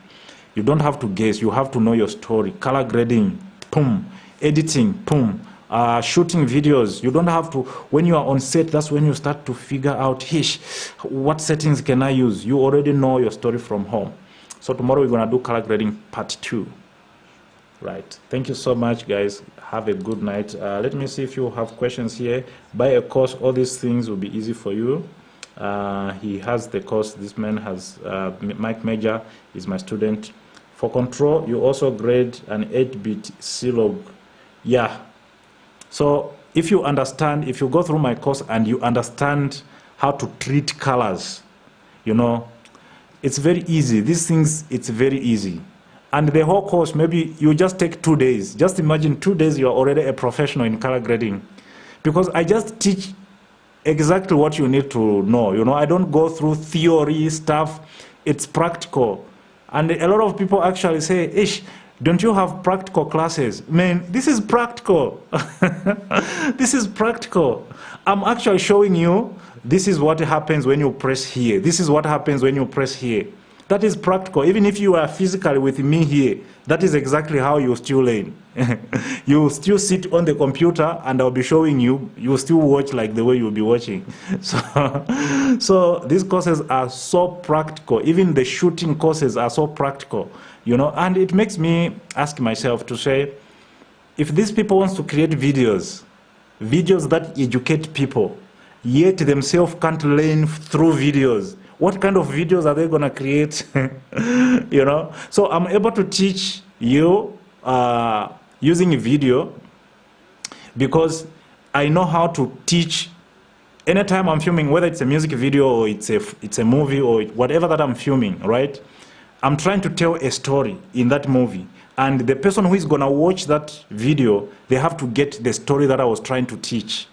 You don't have to guess. You have to know your story. Color grading, boom. Editing, boom. Shooting videos. You don't have to. When you are on set, that's when you start to figure out, what settings can I use? You already know your story from home. So tomorrow we're gonna do color grading part 2. Right. Thank you so much, guys. Have a good night. Let me see if you have questions here. Buy a course. All these things will be easy for you. He has the course. This man has Mike Major is my student. For control, you also grade an 8-bit C-log. Yeah. So if you understand, if you go through my course and you understand how to treat colors, you know, it's very easy. These things, it's very easy. And the whole course, maybe you just take 2 days. Just imagine 2 days, you're already a professional in color grading. Because I just teach exactly what you need to know. You know, I don't go through theory stuff. It's practical. And a lot of people actually say, Ish, don't you have practical classes? Man, this is practical. This is practical. I'm actually showing you, this is what happens when you press here. This is what happens when you press here. That is practical. Even if you are physically with me here, that is exactly how you still learn. You still sit on the computer and I'll be showing you. You still watch like the way you'll be watching. So these courses are so practical. Even the shooting courses are so practical, you know. And it makes me ask myself to say, if these people want to create videos that educate people, yet themselves can't learn through videos, what kind of videos are they going to create? You know, so I'm able to teach you using video because I know how to teach. Anytime I'm filming, whether it's a music video or it's a movie or whatever that I'm filming, right? I'm trying to tell a story in that movie, and the person who is going to watch that video, they have to get the story that I was trying to teach.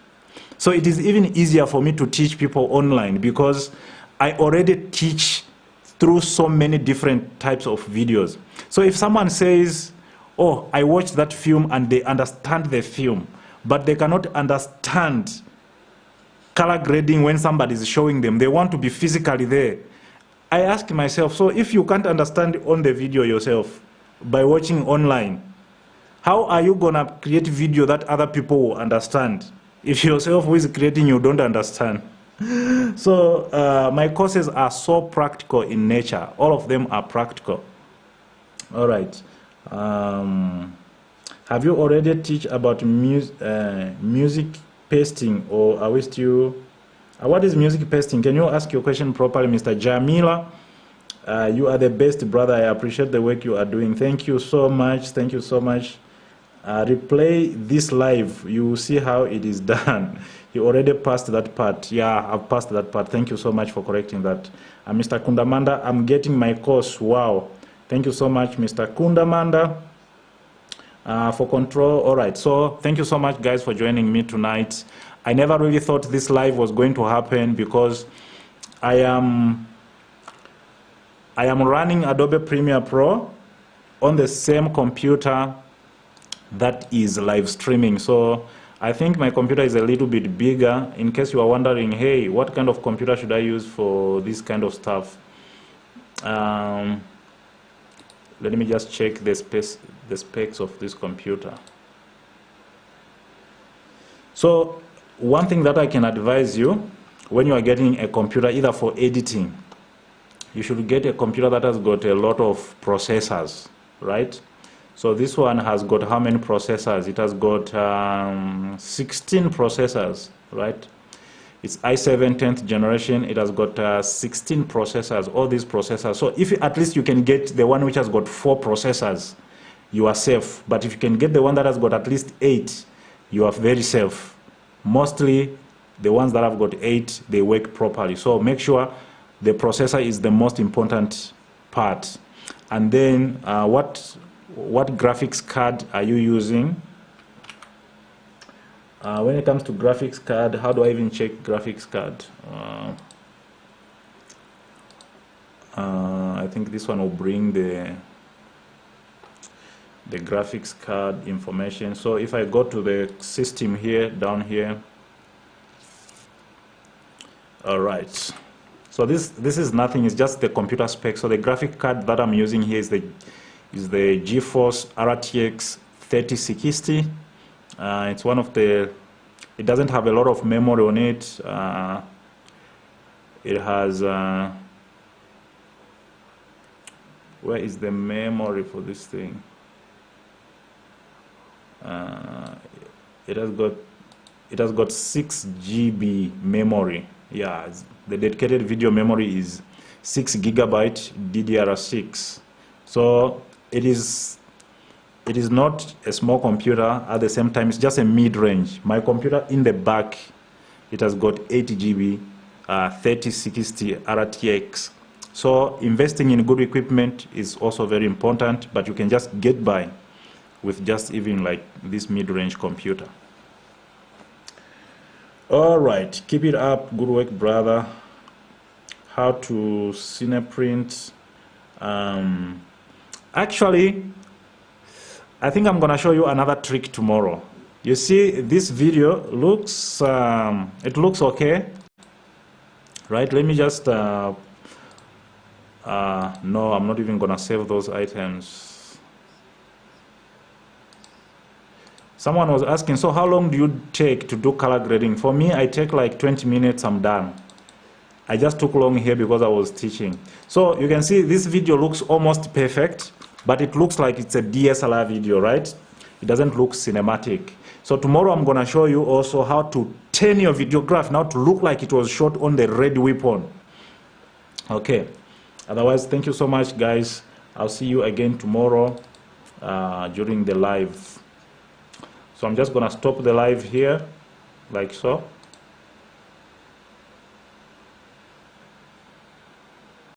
So it is even easier for me to teach people online because I already teach through so many different types of videos. So if someone says, oh, I watched that film and they understand the film, but they cannot understand color grading when somebody is showing them, they want to be physically there. I ask myself, so if you can't understand on the video yourself by watching online, how are you going to create video that other people will understand if yourself who is creating you don't understand? So my courses are so practical in nature. All of them are practical. All right. Have you already teach about music pasting, or are we still? What is music pasting? Can you ask your question properly, Mr. Jamila? You are the best, brother. I appreciate the work you are doing. Thank you so much. Thank you so much. Replay this live. You will see how it is done. You already passed that part. Yeah, I've passed that part. Thank you so much for correcting that. Mr. Kundamanda, I'm getting my course. Wow. Thank you so much, Mr. Kundamanda. For control. All right, so thank you so much guys for joining me tonight. I never really thought this live was going to happen because I am running Adobe Premiere Pro on the same computer that is live streaming. So I think my computer is a little bit bigger. In case you are wondering, hey, what kind of computer should I use for this kind of stuff? Let me just check the specs of this computer. So one thing that I can advise you when you are getting a computer, either for editing, you should get a computer that has got a lot of processors, right? So this one has got how many processors? It has got 16 processors, right? It's i7 10th generation. It has got 16 processors, all these processors. So if at least you can get the one which has got 4 processors, you are safe. But if you can get the one that has got at least 8, you are very safe. Mostly the ones that have got 8, they work properly. So make sure the processor is the most important part. And then what graphics card are you using? When it comes to graphics card, how do I even check graphics card? I think this one will bring the graphics card information. So if I go to the system here, down here, all right. So this is nothing. It's just the computer spec. So the graphic card that I'm using here is the GeForce RTX 3060. It's one of the. It doesn't have a lot of memory on it. It has. Where is the memory for this thing? It has got 6 GB memory. Yeah, the dedicated video memory is 6 GB DDR6. So it is not a small computer. At the same time, it's just a mid-range. My computer in the back, it has got 8 GB 3060 RTX. So investing in good equipment is also very important, but you can just get by with just even like this mid-range computer. All right, keep it up. Good work, brother. How to Cineprint. Actually, I think I'm gonna show you another trick tomorrow. You see, this video looks it looks okay, right? Let me just no, I'm not even gonna save those items. Someone was asking, so how long do you take to do color grading? For me, I take like 20 minutes, I'm done. I just took long here because I was teaching. So you can see this video looks almost perfect, but it looks like it's a DSLR video, right? It doesn't look cinematic. So tomorrow I'm gonna show you also how to turn your videograph now to look like it was shot on the red weapon. Okay, otherwise, thank you so much, guys. I'll see you again tomorrow during the live. So I'm just gonna stop the live here, like so.